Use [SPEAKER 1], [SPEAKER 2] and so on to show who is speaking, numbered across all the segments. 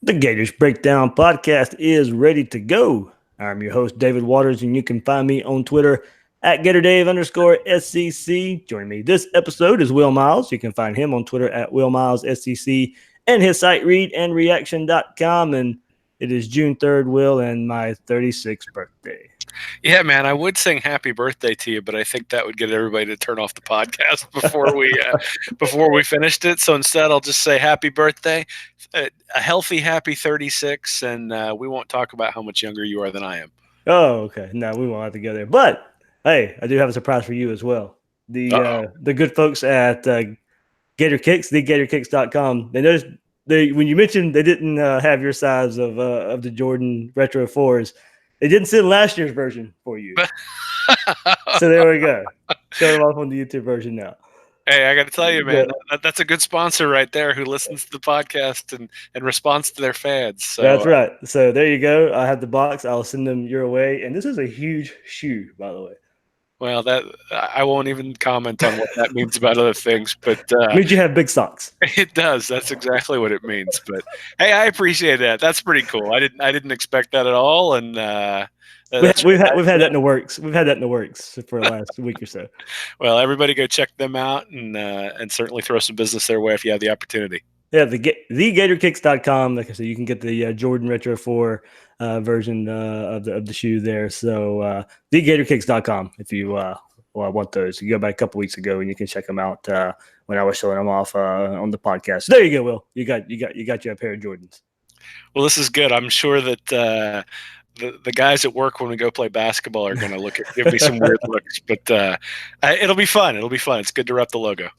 [SPEAKER 1] The Gators Breakdown podcast is ready to go. I'm your host, David Waters, and you can find me on Twitter at GatorDave_SCC. Joining me this episode is Will Miles. You can find him on Twitter at WillMilesSCC and his site readandreaction.com. And it is June 3rd, Will, and my 36th birthday.
[SPEAKER 2] Yeah, man, I would sing happy birthday to you, but I think that would get everybody to turn off the podcast before we finished it. So instead, I'll just say happy birthday, a healthy, happy 36, and we won't talk about how much younger you are than I am.
[SPEAKER 1] Oh, okay. No, we won't have to go there. But, hey, I do have a surprise for you as well. The good folks at Gator Kicks, thegatorkicks.com, they noticed when you mentioned they didn't have your size of the Jordan Retro 4s, they didn't send last year's version for you. So there we go. Show them off on the YouTube version now.
[SPEAKER 2] Hey, I got to tell you, man, that's a good sponsor right there who listens to the podcast and responds to their fans. So,
[SPEAKER 1] that's right. So there you go. I have the box. I'll send them your way. And this is a huge shoe, by the way.
[SPEAKER 2] Well, that I won't even comment on what that means about other things, but
[SPEAKER 1] it means you have big socks.
[SPEAKER 2] It does. That's exactly what it means. But hey, I appreciate that. That's pretty cool. I didn't expect that at all. And
[SPEAKER 1] we've had that in the works. We've had that in the works for the last week or so.
[SPEAKER 2] Well, everybody go check them out and certainly throw some business their way if you have the opportunity.
[SPEAKER 1] Yeah, thegatorkicks.com. Like I said, you can get the Jordan Retro 4 version of the shoe there. So thegatorkicks.com if you want those. You go back a couple weeks ago and you can check them out when I was showing them off on the podcast. So there you go, Will. You got you a pair of Jordans.
[SPEAKER 2] Well, this is good. I'm sure that the guys at work when we go play basketball are going to give me some weird looks, but it'll be fun. It'll be fun. It's good to rep the logo.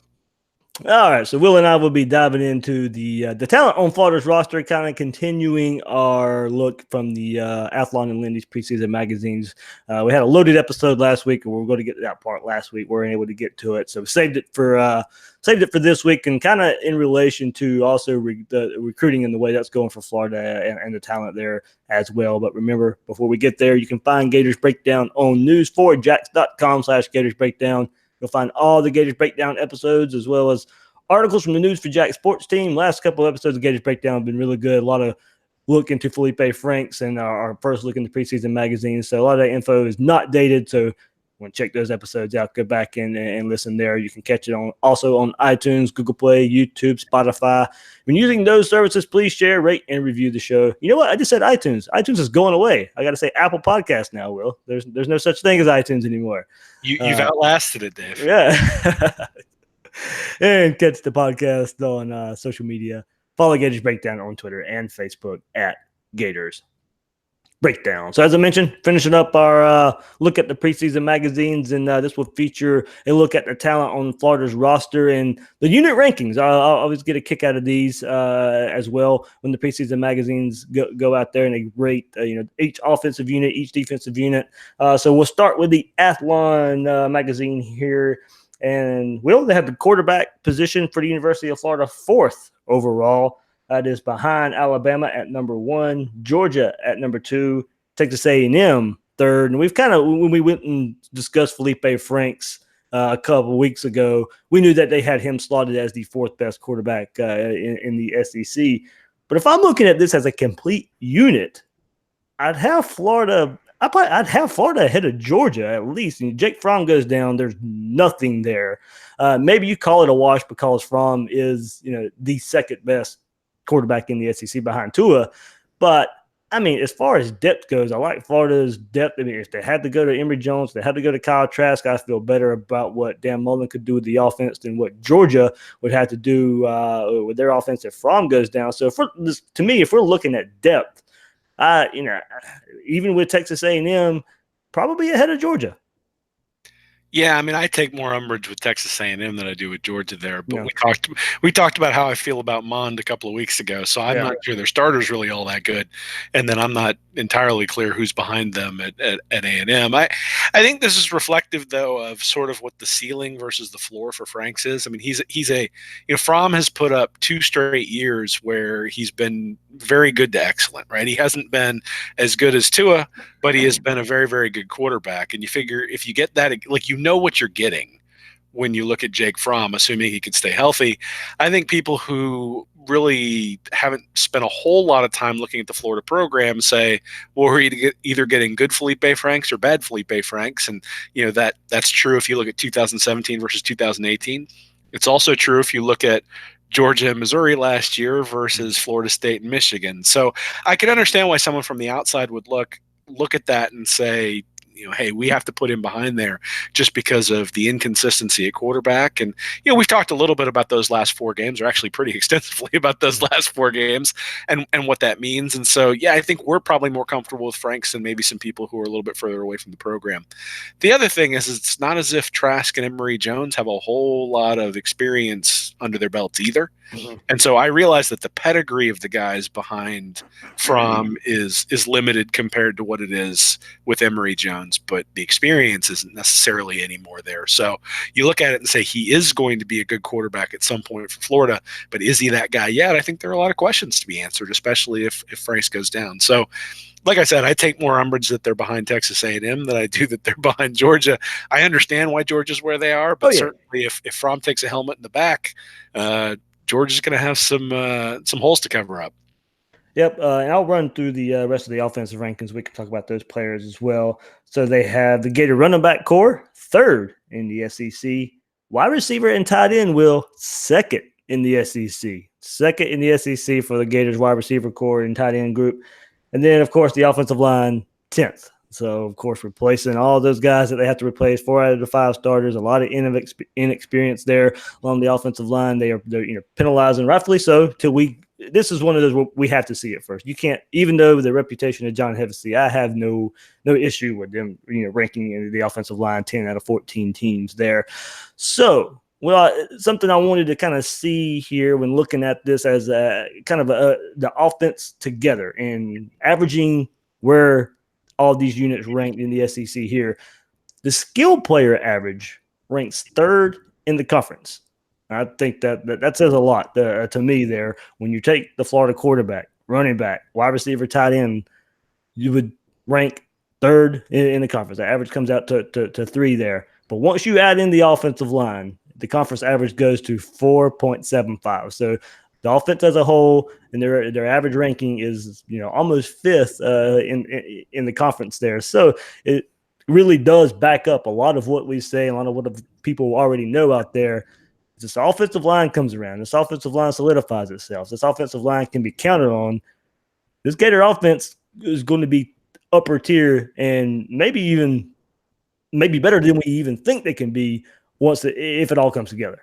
[SPEAKER 1] All right, so Will and I will be diving into the talent on Florida's roster, kind of continuing our look from the Athlon and Lindy's preseason magazines. We had a loaded episode last week, and we were going to get to that part last week. We weren't able to get to it, so we saved it for this week, and kind of in relation to also the recruiting and the way that's going for Florida and the talent there as well. But remember, before we get there, you can find Gators Breakdown on news4jax.com/Gators Breakdown. You'll find all the Gators Breakdown episodes as well as articles from the News for Jack sports team. Last couple of episodes of Gators Breakdown have been really good. A lot of look into Felipe Franks and our first look into preseason magazines. So a lot of that info is not dated. So want to check those episodes out, go back and listen there. You can catch it also on iTunes, Google Play, YouTube, Spotify. When using those services, please share, rate, and review the show. You know what? I just said iTunes. iTunes is going away. I got to say Apple Podcast now, Will. There's no such thing as iTunes anymore.
[SPEAKER 2] You've outlasted it, Dave.
[SPEAKER 1] Yeah. And catch the podcast on social media. Follow Gators Breakdown on Twitter and Facebook at Gators Breakdown. So as I mentioned, finishing up our look at the preseason magazines, and this will feature a look at the talent on Florida's roster and the unit rankings. I always get a kick out of these as well when the preseason magazines go out there and they rate each offensive unit, each defensive unit. So we'll start with the Athlon magazine here, and they have the quarterback position for the University of Florida 4th overall. That is behind Alabama at number 1, Georgia at number 2, Texas A&M 3rd. And we've when we went and discussed Felipe Franks a couple of weeks ago, we knew that they had him slotted as the 4th best quarterback in the SEC. But if I'm looking at this as a complete unit, I'd have Florida ahead of Georgia at least. And Jake Fromm goes down. There's nothing there. Maybe you call it a wash because Fromm is the 2nd best quarterback in the SEC behind Tua. But I mean, as far as depth goes, I like Florida's depth. I mean, if they had to go to Emory Jones, they had to go to Kyle Trask, I feel better about what Dan Mullen could do with the offense than what Georgia would have to do with their offense if Fromm goes down. So if we're looking at depth, even with Texas A&M, probably ahead of Georgia.
[SPEAKER 2] Yeah, I mean, I take more umbrage with Texas A&M than I do with Georgia there. But we talked about how I feel about Mond a couple of weeks ago, so I'm not sure their starter's really all that good. And then I'm not entirely clear who's behind them at A&M. I think this is reflective, though, of sort of what the ceiling versus the floor for Franks is. I mean, Fromm has put up 2 straight years where he's been very good to excellent, right? He hasn't been as good as Tua, but he has been a very, very good quarterback. And you figure if you get that, like, you know what you're getting when you look at Jake Fromm, assuming he can stay healthy. I think people who really haven't spent a whole lot of time looking at the Florida program say, well, we're either getting good Felipe Franks or bad Felipe Franks. And, that's true if you look at 2017 versus 2018. It's also true if you look at Georgia and Missouri last year versus Florida State and Michigan. So I can understand why someone from the outside would look at that and say, hey, we have to put him behind there just because of the inconsistency at quarterback. And, we've talked a little bit about those last 4 games, or actually pretty extensively about those last 4 games and what that means. And so, yeah, I think we're probably more comfortable with Franks than maybe some people who are a little bit further away from the program. The other thing is it's not as if Trask and Emory Jones have a whole lot of experience under their belts either. Mm-hmm. And so I realize that the pedigree of the guys behind Fromm is limited compared to what it is with Emory Jones, but the experience isn't necessarily any more there. So you look at it and say he is going to be a good quarterback at some point for Florida, but is he that guy yet? I think there are a lot of questions to be answered, especially if Franks goes down. So like I said, I take more umbrage that they're behind Texas A&M than I do that they're behind Georgia. I understand why Georgia's where they are, but certainly if Fromm takes a helmet in the back, Georgia's going to have some holes to cover up.
[SPEAKER 1] Yep, and I'll run through the rest of the offensive rankings. We can talk about those players as well. So they have the Gator running back core, 3rd in the SEC. Wide receiver and tight end, Will, 2nd in the SEC. 2nd in the SEC for the Gators wide receiver core and tight end group. And then, of course, the offensive line, 10th. So, of course, replacing all those guys that they have to replace, 4 out of the 5 starters, a lot of inexperience there along the offensive line. They're penalizing, rightfully so, till this is one of those where we have to see it first. You can't, even though the reputation of John Hevesy, I have no issue with them, ranking the offensive line 10 out of 14 teams there. So, something I wanted to kind of see here when looking at this as kind of the offense together and averaging where all these units ranked in the SEC here. The skill player average ranks 3rd in the conference. I think that says a lot to me there. When you take the Florida quarterback, running back, wide receiver, tight end, you would rank 3rd in the conference. The average comes out to 3 there. But once you add in the offensive line, the conference average goes to 4.75. So the offense as a whole and their average ranking is almost 5th in the conference there. So it really does back up a lot of what we say, a lot of what people already know out there. This offensive line comes around. This offensive line solidifies itself. This offensive line can be counted on. This Gator offense is going to be upper tier and maybe better than we even think they can be if it all comes together.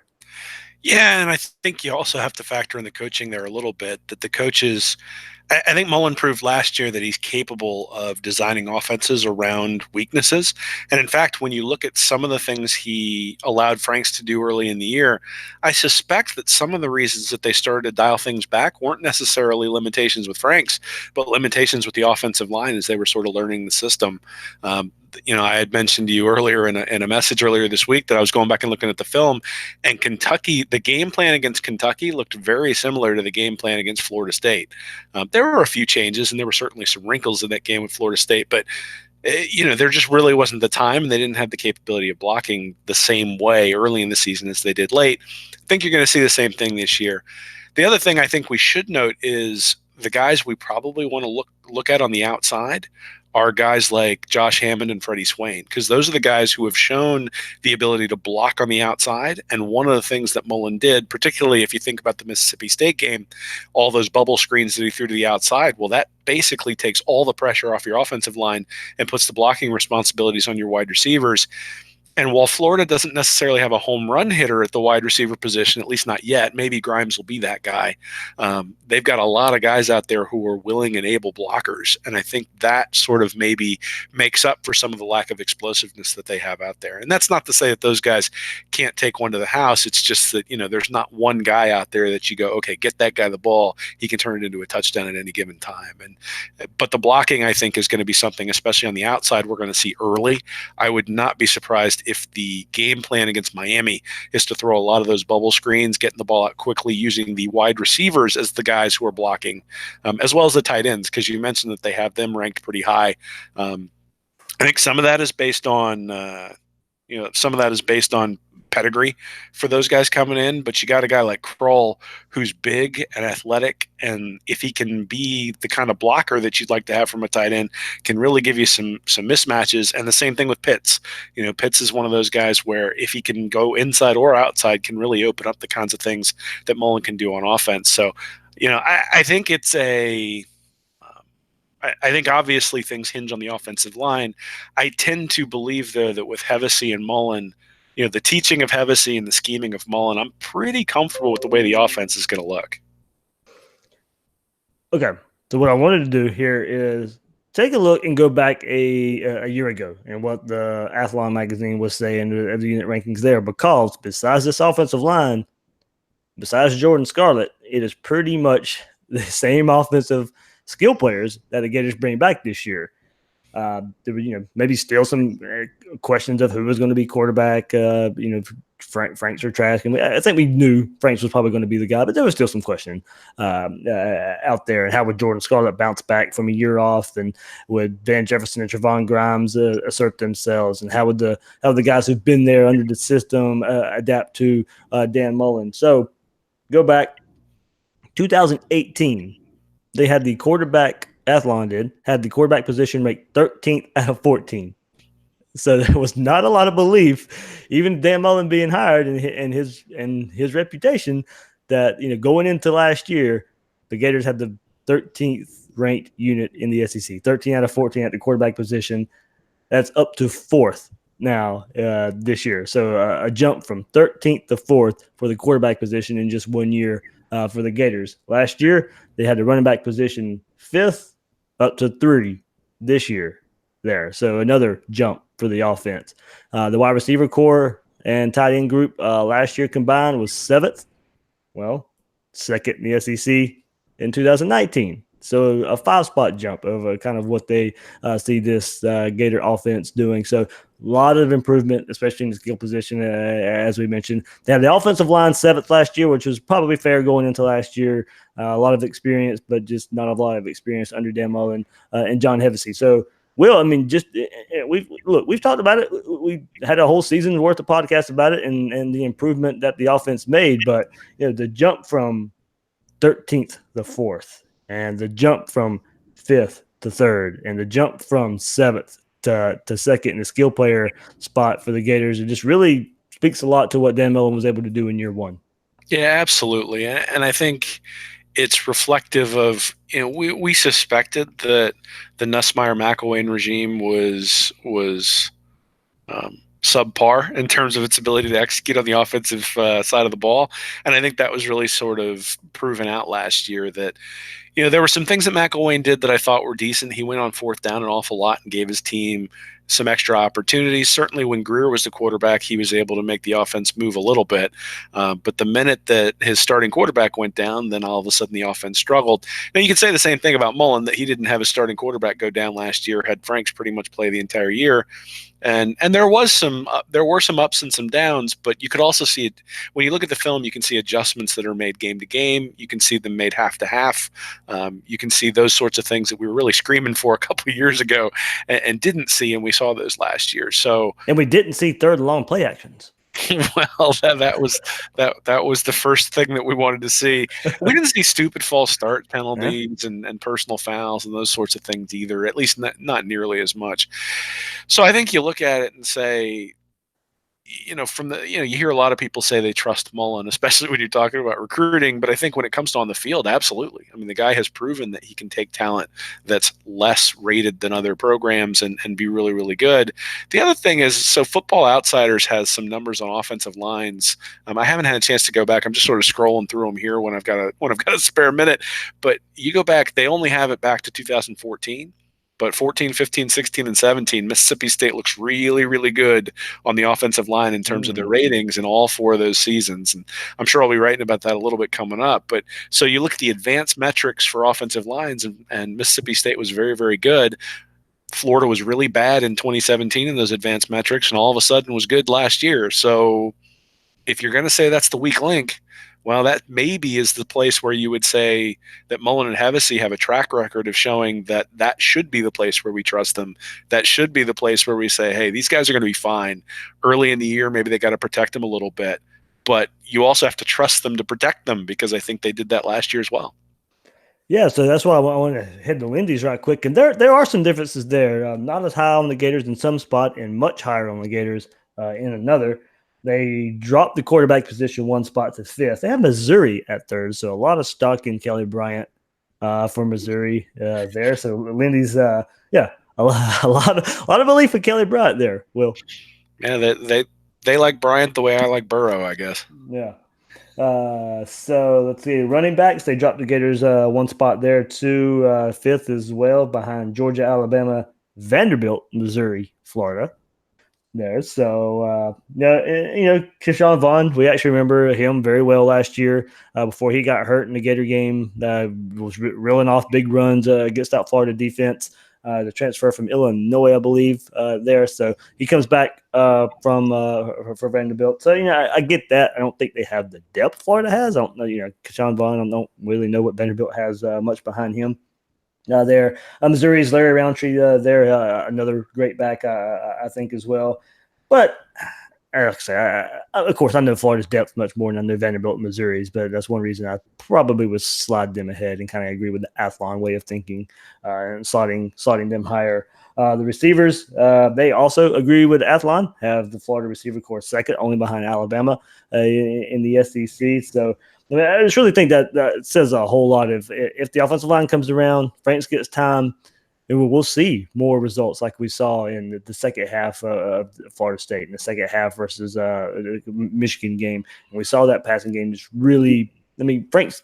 [SPEAKER 2] Yeah, and I think you also have to factor in the coaching there a little bit, that the coaches – I think Mullen proved last year that he's capable of designing offenses around weaknesses. And in fact, when you look at some of the things he allowed Franks to do early in the year, I suspect that some of the reasons that they started to dial things back weren't necessarily limitations with Franks, but limitations with the offensive line as they were sort of learning the system. I had mentioned to you earlier in a message earlier this week that I was going back and looking at the film, and Kentucky, the game plan against Kentucky looked very similar to the game plan against Florida State. There were a few changes, and there were certainly some wrinkles in that game with Florida State, but there just really wasn't the time, and they didn't have the capability of blocking the same way early in the season as they did late. I think you're going to see the same thing this year. The other thing I think we should note is the guys we probably want to look at on the outside are guys like Josh Hammond and Freddie Swain, because those are the guys who have shown the ability to block on the outside. And one of the things that Mullen did, particularly if you think about the Mississippi State game, all those bubble screens that he threw to the outside, well, that basically takes all the pressure off your offensive line and puts the blocking responsibilities on your wide receivers. And while Florida doesn't necessarily have a home run hitter at the wide receiver position, at least not yet, maybe Grimes will be that guy. They've got a lot of guys out there who are willing and able blockers. And I think that sort of maybe makes up for some of the lack of explosiveness that they have out there. And that's not to say that those guys can't take one to the house. It's just that, there's not one guy out there that you go, okay, get that guy the ball. He can turn it into a touchdown at any given time. But the blocking, I think, is going to be something, especially on the outside, we're going to see early. I would not be surprised if the game plan against Miami is to throw a lot of those bubble screens, getting the ball out quickly, using the wide receivers as the guys who are blocking, as well as the tight ends, because you mentioned that they have them ranked pretty high. I think some of that is based on pedigree for those guys coming in, but you got a guy like Kroll who's big and athletic, and if he can be the kind of blocker that you'd like to have from a tight end, can really give you some mismatches. And the same thing with Pitts. Pitts is one of those guys where if he can go inside or outside, can really open up the kinds of things that Mullen can do on offense. So, I think it's I think obviously things hinge on the offensive line. I tend to believe, though, that with Hevesy and Mullen, the teaching of Hevesy and the scheming of Mullen, I'm pretty comfortable with the way the offense is going to look.
[SPEAKER 1] Okay, so what I wanted to do here is take a look and go back a year ago and what the Athlon magazine was saying of the unit rankings there, because besides this offensive line, besides Jordan Scarlett, it is pretty much the same offensive skill players that the Gators bring back this year. There were, maybe still some questions of who was going to be quarterback. Franks or trash. And I think we knew Franks was probably going to be the guy, but there was still some question out there. And how would Jordan Scarlett bounce back from a year off? And would Van Jefferson and Trevon Grimes assert themselves? And how would the guys who've been there under the system adapt to Dan Mullen? So go back 2018. They had the quarterback, Athlon had the quarterback position ranked 13th out of 14. So there was not a lot of belief, even Dan Mullen being hired and his reputation, that going into last year, the Gators had the 13th ranked unit in the SEC, 13 out of 14 at the quarterback position. That's up to 4th now this year. So a jump from 13th to 4th for the quarterback position in just 1 year for the Gators. Last year, they had the running back position 5th up to 3 this year there. So another jump for the offense. The wide receiver core and tight end group last year combined was 7th. Well, 2nd in the SEC in 2019. So a 5-spot jump over kind of what they see this Gator offense doing. So a lot of improvement, especially in the skill position, as we mentioned. They had the offensive line 7th last year, which was probably fair going into last year. A lot of experience, but just not a lot of experience under Dan Mullen and John Hevesy. So, Will, I mean, just we've talked about it. We had a whole season's worth of podcasts about it and the improvement that the offense made. But the jump from 13th to 4th, and the jump from 5th to 3rd, and the jump from 7th to 2nd in the skill player spot for the Gators, it just really speaks a lot to what Dan Mullen was able to do in year 1.
[SPEAKER 2] Yeah, absolutely, and I think it's reflective of we suspected that the Nussmeier-McElwain regime was subpar in terms of its ability to execute on the offensive side of the ball, and I think that was really sort of proven out last year that there were some things that McElwain did that I thought were decent. He went on 4th down an awful lot and gave his team some extra opportunities. Certainly when Greer was the quarterback, he was able to make the offense move a little bit. But the minute that his starting quarterback went down, then all of a sudden the offense struggled. Now you can say the same thing about Mullen, that he didn't have his starting quarterback go down last year, had Franks pretty much play the entire year. And there were some ups and some downs, but you could also see it when you look at the film. You can see adjustments that are made game to game. You can see them made half to half. You can see those sorts of things that we were really screaming for a couple of years ago and didn't see, and we saw those last year.
[SPEAKER 1] And we didn't see 3rd and long play actions.
[SPEAKER 2] Well, that was the first thing that we wanted to see. We didn't see stupid false start penalties and personal fouls and those sorts of things either, at least not nearly as much. So I think you look at it and say, from the, you hear a lot of people say they trust Mullen, especially when you're talking about recruiting. But I think when it comes to on the field, absolutely. I mean, the guy has proven that he can take talent that's less rated than other programs and be really, really good. The other thing is, so Football Outsiders has some numbers on offensive lines. I haven't had a chance to go back. I'm just sort of scrolling through them here when I've got a spare minute. But you go back, they only have it back to 2014. But 14, 15, 16, and 17, Mississippi State looks really, really good on the offensive line in terms of their ratings in all 4 of those seasons. And I'm sure I'll be writing about that a little bit coming up. But so you look at the advanced metrics for offensive lines, and Mississippi State was very, very good. Florida was really bad in 2017 in those advanced metrics, and all of a sudden was good last year. So if you're going to say that's the weak link, Well, that maybe is the place where you would say that Mullen and Hevesy have a track record of showing that that should be the place where we trust them. That should be the place where we say, hey, these guys are going to be fine. Early in the year, maybe they got to protect them a little bit. But you also have to trust them to protect them, because I think they did that last year as well.
[SPEAKER 1] Yeah, so that's why I want to head to Lindy's right quick. And there are some differences there. Not as high on the Gators in some spot and much higher on the Gators in another. They dropped the quarterback position one spot to fifth. They have Missouri at third, so a lot of stock in Kelly Bryant for Missouri there. So Lindy's, yeah, a lot of belief in Kelly Bryant there. Will.
[SPEAKER 2] Yeah, they like Bryant the way I like Burrow, I guess.
[SPEAKER 1] Yeah. So let's see. Running backs, they dropped the Gators one spot there to fifth as well, behind Georgia, Alabama, Vanderbilt, Missouri, Florida. There. So Keyshawn Vaughn, we actually remember him very well last year before he got hurt in the Gator game. Was reeling off big runs against that Florida defense. The transfer from Illinois, I believe, there. So he comes back from for Vanderbilt. So I get that. I don't think they have the depth Florida has. I don't know. Keyshawn Vaughn. I don't really know what Vanderbilt has much behind him. There, Missouri's Larry Roundtree. There, another great back, I think, as well. But like I say, of course, I know Florida's depth much more than I know Vanderbilt and Missouri's, but that's one reason I probably would slide them ahead and kind of agree with the Athlon way of thinking and sliding them higher. The receivers, they also agree with Athlon, have the Florida receiver corps second, only behind Alabama in the SEC. So I just really think that says a whole lot. If the offensive line comes around, Franks gets time, and we'll see more results like we saw in the second half of Florida State in the second half versus the Michigan game. And we saw that passing game just really. I mean, Franks.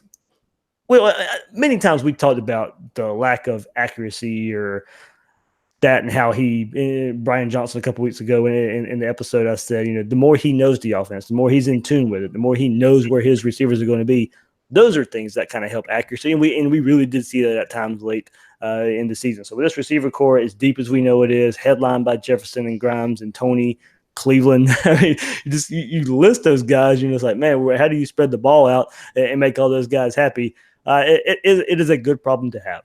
[SPEAKER 1] Well, many times we talked about the lack of accuracy or that, and how Brian Johnson a couple weeks ago in the episode, I said, the more he knows the offense, the more he's in tune with it, the more he knows where his receivers are going to be. Those are things that kind of help accuracy, and we really did see that at times late in the season. So with this receiver core, as deep as we know it is, headlined by Jefferson and Grimes and Tony, Cleveland. I mean, you list those guys, it's like, man, how do you spread the ball out and make all those guys happy? It is a good problem to have.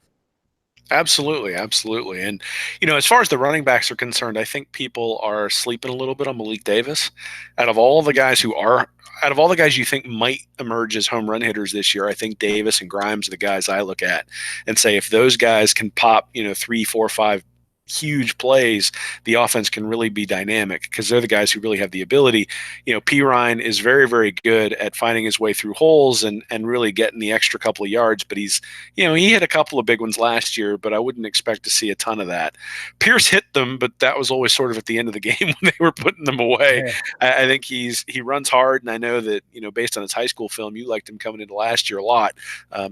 [SPEAKER 2] Absolutely, absolutely. And, as far as the running backs are concerned, I think people are sleeping a little bit on Malik Davis. Out of all the guys you think might emerge as home run hitters this year, I think Davis and Grimes are the guys I look at and say, if those guys can pop, 3, 4, 5 huge plays, the offense can really be dynamic, because they're the guys who really have the ability. Pirine is very, very good at finding his way through holes and really getting the extra couple of yards, but he hit a couple of big ones last year, but I wouldn't expect to see a ton of that. Pierce hit them, but that was always sort of at the end of the game when they were putting them away. Yeah. I think he runs hard, and I know that, based on his high school film, you liked him coming into last year a lot.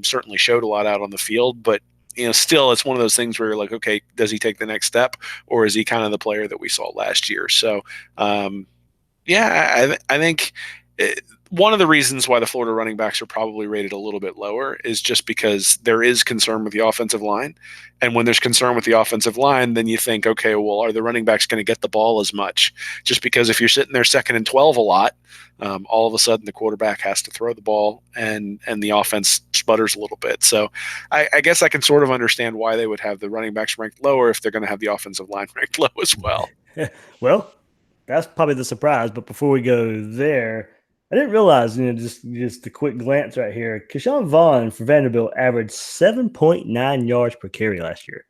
[SPEAKER 2] Certainly showed a lot out on the field, but still, it's one of those things where you're like, okay, does he take the next step, or is he kind of the player that we saw last year? So, I think one of the reasons why the Florida running backs are probably rated a little bit lower is just because there is concern with the offensive line. And when there's concern with the offensive line, then you think, okay, well, are the running backs going to get the ball as much? Just because if you're sitting there 2nd and 12 a lot, all of a sudden the quarterback has to throw the ball and the offense sputters a little bit. So I guess I can sort of understand why they would have the running backs ranked lower if they're going to have the offensive line ranked low as well.
[SPEAKER 1] Well, that's probably the surprise. But before we go there, I didn't realize, just a quick glance right here, Keyshawn Vaughn for Vanderbilt averaged 7.9 yards per carry last year.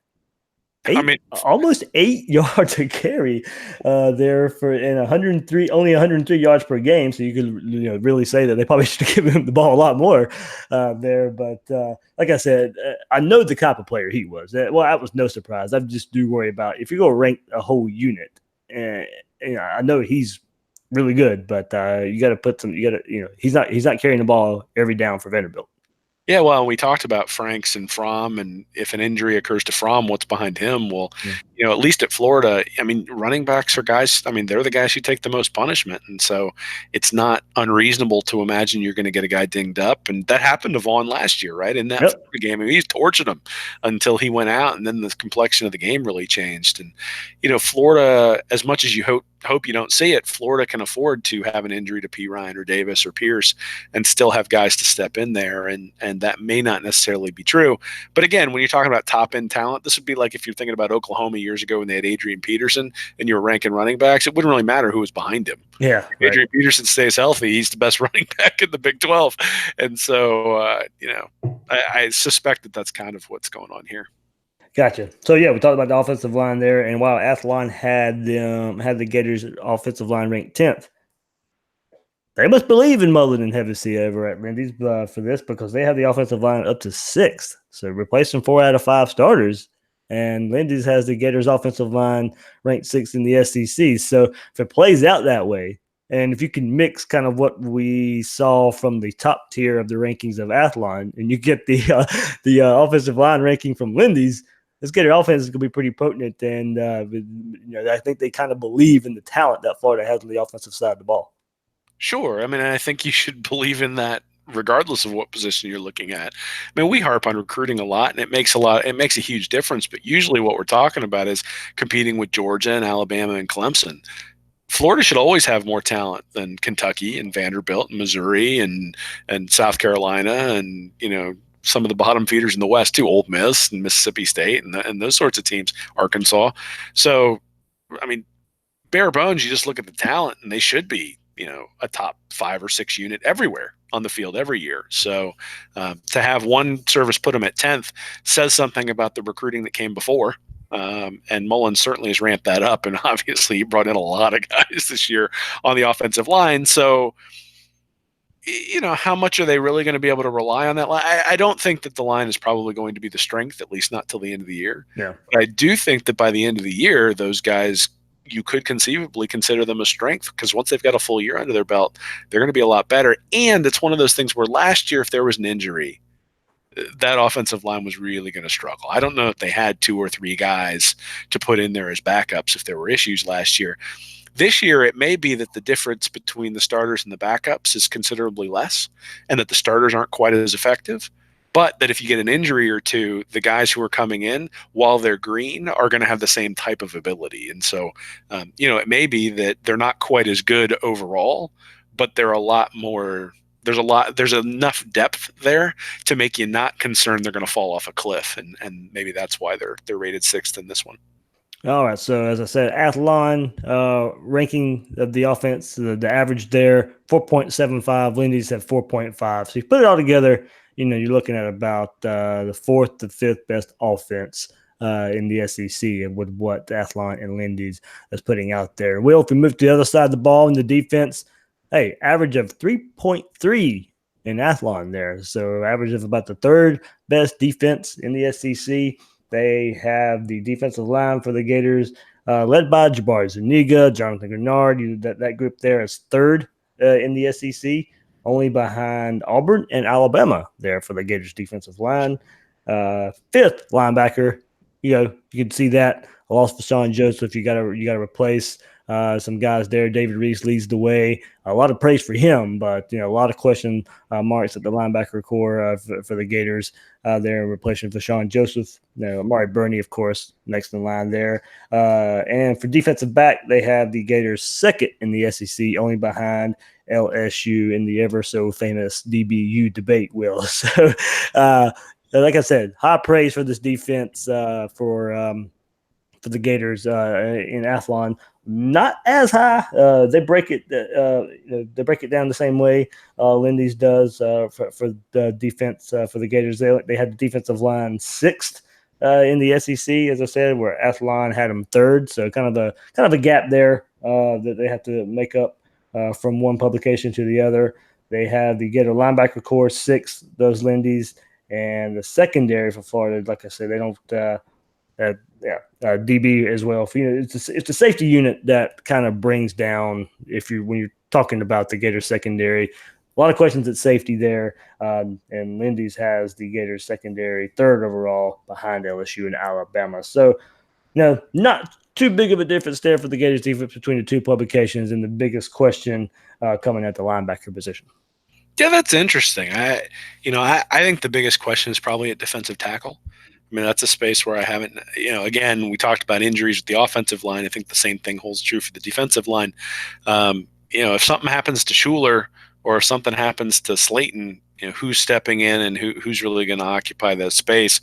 [SPEAKER 1] Almost 8 yards a carry there in 103, only 103 yards per game. So you could really say that they probably should have given him the ball a lot more there. But like I said, I know the type of player he was. Well, that was no surprise. I just do worry about if you're going to rank a whole unit. I know he's really good, but you got to put some. He's not carrying the ball every down for Vanderbilt.
[SPEAKER 2] Yeah, well, we talked about Franks and Fromm, and if an injury occurs to Fromm, what's behind him? Well, at least at Florida, I mean, running backs are guys. I mean, they're the guys who take the most punishment, and so it's not unreasonable to imagine you're going to get a guy dinged up. And that happened to Vaughn last year, right? In that Florida game, I mean, he's torching him until he went out, and then the complexion of the game really changed. And Florida, as much as you hope you don't see it, Florida can afford to have an injury to P. Ryan or Davis or Pierce and still have guys to step in there, and that may not necessarily be true. But again, when you're talking about top end talent, this would be like if you're thinking about Oklahoma years ago when they had Adrian Peterson and you were ranking running backs, it wouldn't really matter who was behind him.
[SPEAKER 1] Yeah,
[SPEAKER 2] right. Adrian Peterson stays healthy, he's the best running back in the Big 12, and so I suspect that that's kind of what's going on here.
[SPEAKER 1] Gotcha. So yeah, we talked about the offensive line there, and while Athlon had the Gators offensive line ranked 10th, they must believe in Mullen and Hevesy over at Lindy's for this, because they have the offensive line up to 6th, so replacing 4 out of 5 starters. And Lindy's has the Gators offensive line ranked 6th in the SEC. So if it plays out that way, and if you can mix kind of what we saw from the top tier of the rankings of Athlon, and you get the offensive line ranking from Lindy's, this Gator offense is going to be pretty potent. And I think they kind of believe in the talent that Florida has on the offensive side of the ball.
[SPEAKER 2] Sure. I mean, I think you should believe in that regardless of what position you're looking at. I mean, we harp on recruiting a lot, and it makes a huge difference. But usually what we're talking about is competing with Georgia and Alabama and Clemson. Florida should always have more talent than Kentucky and Vanderbilt and Missouri and South Carolina and, some of the bottom feeders in the West too, Ole Miss and Mississippi State and those sorts of teams, Arkansas. So, I mean, bare bones, you just look at the talent and they should be, a top 5 or 6 unit everywhere on the field every year. So to have one service put them at 10th says something about the recruiting that came before. And Mullen certainly has ramped that up. And obviously he brought in a lot of guys this year on the offensive line. So, how much are they really going to be able to rely on that line? I don't think that the line is probably going to be the strength, at least not till the end of the year.
[SPEAKER 1] Yeah.
[SPEAKER 2] But I do think that by the end of the year, those guys, you could conceivably consider them a strength, because once they've got a full year under their belt, they're going to be a lot better. And it's one of those things where last year, if there was an injury, that offensive line was really going to struggle. I don't know if they had 2 or 3 guys to put in there as backups if there were issues last year. This year, it may be that the difference between the starters and the backups is considerably less, and that the starters aren't quite as effective. But that if you get an injury or two, the guys who are coming in, while they're green, are going to have the same type of ability. And so, it may be that they're not quite as good overall, but they're a lot more. There's enough depth there to make you not concerned they're going to fall off a cliff. And maybe that's why they're rated 6th in this one.
[SPEAKER 1] All right. So as I said, Athlon ranking of the offense, the average there, 4.75. Lindy's at 4.5. So you put it all together, you're looking at about the 4th to 5th best offense in the SEC, and with what Athlon and Lindy's is putting out there. Will, if we move to the other side of the ball in the defense, hey, average of 3.3 in Athlon there. So average of about the 3rd best defense in the SEC. They have the defensive line for the Gators led by Jabari Zuniga, Jonathan Grenard. That group there is 3rd in the SEC, only behind Auburn and Alabama there for the Gators defensive line. 5th linebacker, you can see that. A loss for Sean Joseph. You got to replace some guys there. David Reese leads the way. A lot of praise for him, but a lot of question marks at the linebacker core for the Gators there in replacement for Sean Joseph. Amari Burney, of course, next in line there. And for defensive back, they have the Gators 2nd in the SEC, only behind LSU in the ever so famous DBU debate. Will so. Like I said, high praise for this defense for the Gators in Athlon. Not as high. They break it. They break it down the same way Lindy's does for the defense for the Gators. They had the defensive line 6th in the SEC, as I said, where Athlon had them 3rd. So kind of a gap there that they have to make up from one publication to the other. They have the Gator linebacker core 6th, those Lindy's. And the secondary for Florida, like I said, they don't DB as well. It's the safety unit that kind of brings down when you're talking about the Gators secondary. A lot of questions at safety there, and Lindy's has the Gators secondary 3rd overall behind LSU and Alabama. So No, not too big of a difference there for the Gators defense between the two publications, and the biggest question coming at the linebacker position.
[SPEAKER 2] Yeah, that's interesting. I think the biggest question is probably at defensive tackle. I mean, that's a space where I haven't, again, we talked about injuries with the offensive line. I think the same thing holds true for the defensive line. If something happens to Schuler or if something happens to Slayton, who's stepping in and who's really going to occupy that space.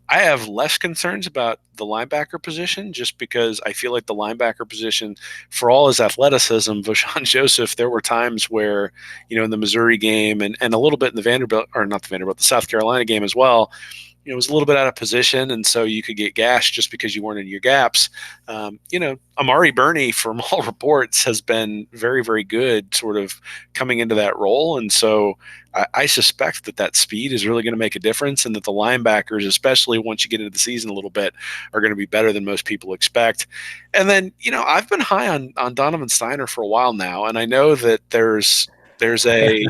[SPEAKER 2] I have less concerns about the linebacker position just because I feel like the linebacker position, for all his athleticism, Voshan Joseph, there were times where, in the Missouri game and a little bit in the Vanderbilt, or not the Vanderbilt, the South Carolina game as well, it was a little bit out of position, and so you could get gashed just because you weren't in your gaps. Amari Burney, from all reports, has been very, very good sort of coming into that role, and so I suspect that speed is really going to make a difference, and that the linebackers, especially once you get into the season a little bit, are going to be better than most people expect. And then, I've been high on Donovan Steiner for a while now, and I know that there's a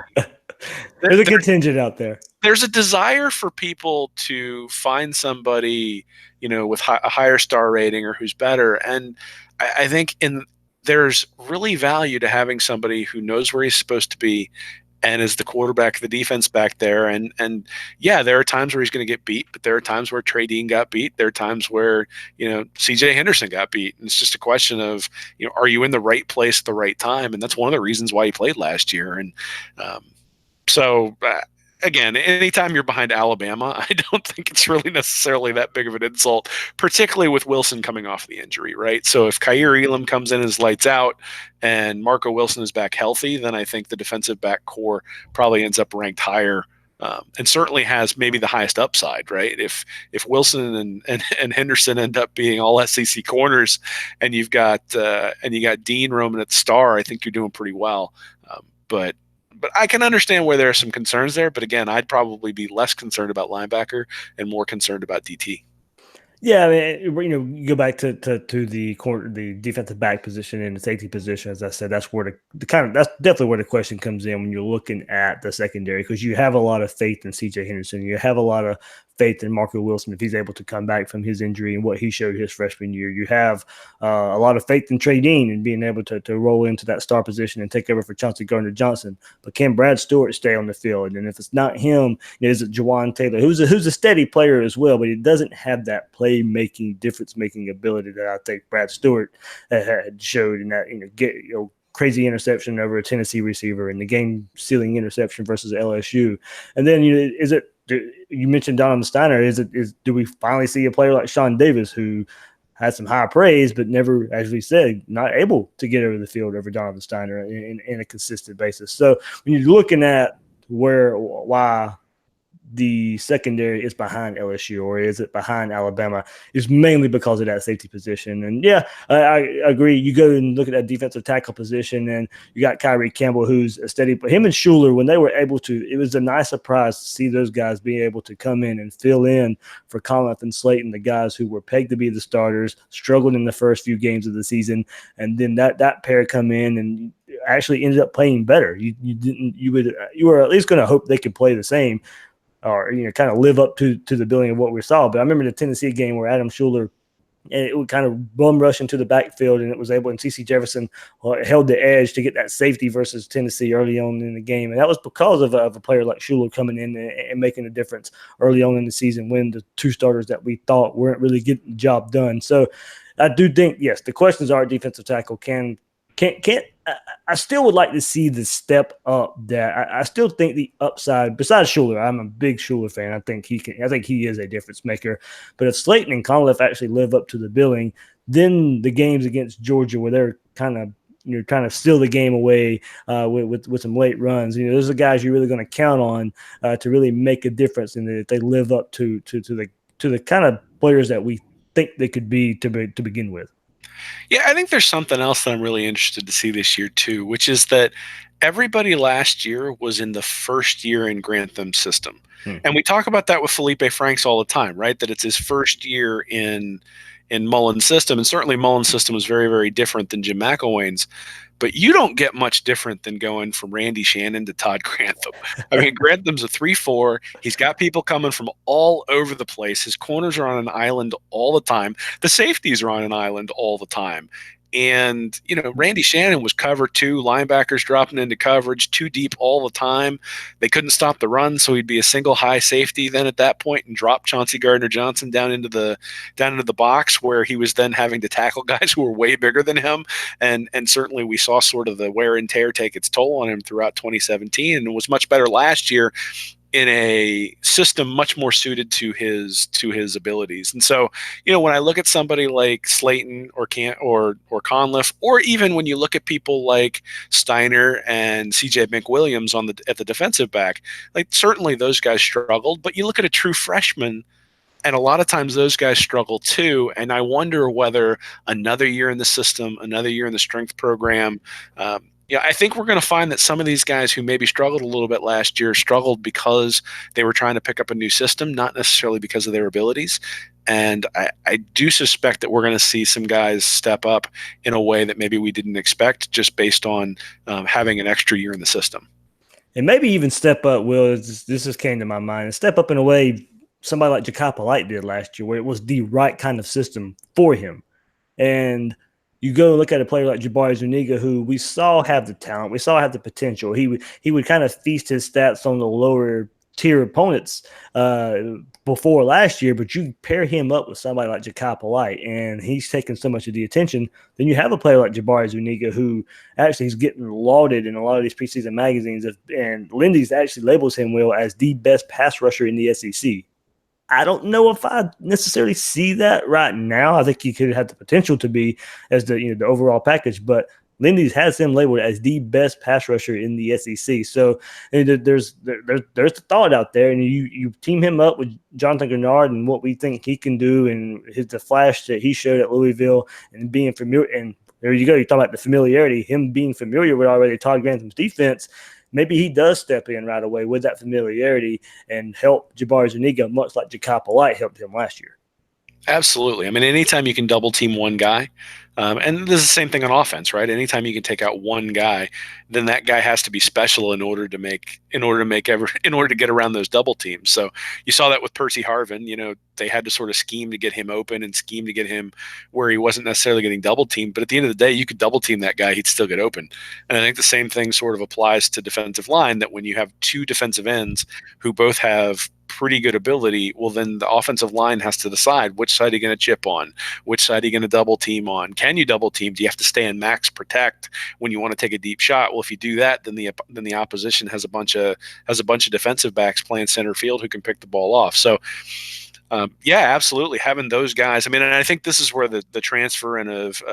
[SPEAKER 1] there's a contingent out there.
[SPEAKER 2] There's a desire for people to find somebody, with a higher star rating or who's better. And I think there's really value to having somebody who knows where he's supposed to be and is the quarterback of the defense back there. And yeah, there are times where he's going to get beat, but there are times where Trey Dean got beat. There are times where, CJ Henderson got beat. And it's just a question of, are you in the right place at the right time? And that's one of the reasons why he played last year. And so again, anytime you're behind Alabama, I don't think it's really necessarily that big of an insult, particularly with Wilson coming off the injury, right? So if Kaiir Elam comes in as lights out and Marco Wilson is back healthy, then I think the defensive back core probably ends up ranked higher, and certainly has maybe the highest upside, right? If Wilson and Henderson end up being all SEC corners, and you got Dean roaming at the star, I think you're doing pretty well. But I can understand where there are some concerns there. But again, I'd probably be less concerned about linebacker and more concerned about DT.
[SPEAKER 1] Yeah, I mean, you go back to the defensive back position and the safety position. As I said, that's where that's definitely where the question comes in when you're looking at the secondary, because you have a lot of faith in CJ Henderson. You have a lot of faith in Marco Wilson if he's able to come back from his injury and what he showed his freshman year. You have a lot of faith in Trey Dean and being able to roll into that star position and take over for Chauncey Gardner-Johnson. But can Brad Stewart stay on the field? And if it's not him, is it Jawan Taylor, who's a steady player as well, but he doesn't have that play-making, difference-making ability that I think Brad Stewart had showed in that crazy interception over a Tennessee receiver and the game-sealing interception versus LSU. And then is it? You mentioned Donovan Steiner. Do we finally see a player like Sean Davis who had some high praise, but never, as we said, not able to get over the field over Donovan Steiner in a consistent basis? So when you're looking at why the secondary is behind LSU or is it behind Alabama, is mainly because of that safety position. And yeah, I agree. You go and look at that defensive tackle position, and you got Kyrie Campbell, who's a steady. But him and Schuler, when they were able to, it was a nice surprise to see those guys being able to come in and fill in for Conleth and Slayton, the guys who were pegged to be the starters, struggled in the first few games of the season, and then that pair come in and actually ended up playing better. You were at least going to hope they could play the same, or kind of live up to the billing of what we saw. But I remember the Tennessee game where Adam Schuler, and it would kind of bum rush into the backfield, and it was able, and CC Jefferson held the edge to get that safety versus Tennessee early on in the game. And that was because of a player like Schuler coming in and making a difference early on in the season when the two starters that we thought weren't really getting the job done. So I do think, yes, the questions are defensive tackle. I still would like to see the step up that I still think the upside, besides Schuler, I'm a big Schuler fan. I think he is a difference maker. But if Slayton and Conleth actually live up to the billing, then the games against Georgia where they're kind of trying to steal the game away with some late runs, those are guys you're really going to count on to really make a difference, and if they live up to the kind of players that we think they could be to begin with.
[SPEAKER 2] Yeah, I think there's something else that I'm really interested to see this year too, which is that everybody last year was in the first year in Grantham's system. And we talk about that with Felipe Franks all the time, right? That it's his first year in in Mullen's system, and certainly Mullen's system was very, very different than Jim McElwain's. But you don't get much different than going from Randy Shannon to Todd Grantham. I mean, Grantham's a 3-4. He's got people coming from all over the place. His corners are on an island all the time. The safeties are on an island all the time. And, Randy Shannon was cover 2, linebackers dropping into coverage, 2 deep all the time. They couldn't stop the run, so he'd be a single high safety then at that point and drop Chauncey Gardner-Johnson down into the box, where he was then having to tackle guys who were way bigger than him. And certainly we saw sort of the wear and tear take its toll on him throughout 2017, and it was much better last year in a system much more suited to his abilities. And so, when I look at somebody like Slayton or Conliffe, or even when you look at people like Steiner and CJ McWilliams at the defensive back, like certainly those guys struggled, but you look at a true freshman, and a lot of times those guys struggle too. And I wonder whether another year in the system, another year in the strength program, I think we're going to find that some of these guys who maybe struggled a little bit last year struggled because they were trying to pick up a new system, not necessarily because of their abilities. And I do suspect that we're going to see some guys step up in a way that maybe we didn't expect, just based on having an extra year in the system.
[SPEAKER 1] And maybe even step up, Will, this just came to my mind, and step up in a way somebody like Jakai Polite did last year, where it was the right kind of system for him. And you go look at a player like Jabari Zuniga, who we saw have the talent, we saw have the potential. He would kind of feast his stats on the lower tier opponents before last year, but you pair him up with somebody like Jakai Polite, and he's taking so much of the attention. Then you have a player like Jabari Zuniga, who actually is getting lauded in a lot of these preseason magazines, and Lindy's actually labels him, Will, as the best pass rusher in the SEC. I don't know if I necessarily see that right now. I think he could have the potential to be as the overall package, but Lindy's has him labeled as the best pass rusher in the SEC. So there's the thought out there, and you team him up with Jonathan Grenard and what we think he can do, and the flash that he showed at Louisville, and being familiar. And there you go. You talk about the familiarity, him being familiar with already Todd Grantham's defense. Maybe he does step in right away with that familiarity and help Jabari Zuniga, much like Jakai Polite helped him last year.
[SPEAKER 2] Absolutely. I mean, anytime you can double team one guy, and this is the same thing on offense, right? Anytime you can take out one guy, then that guy has to be special in order to get around those double teams. So you saw that with Percy Harvin. They had to sort of scheme to get him open and scheme to get him where he wasn't necessarily getting double teamed. But at the end of the day, you could double team that guy, he'd still get open. And I think the same thing sort of applies to defensive line, that when you have 2 defensive ends who both have pretty good ability, well, then the offensive line has to decide which side are you going to chip on, which side are you going to double team on. Can you double team? Do you have to stay in max protect when you want to take a deep shot? Well, if you do that, then the opposition has a bunch of defensive backs playing center field who can pick the ball off. So yeah, absolutely. Having those guys. I mean, and I think this is where the transfer in of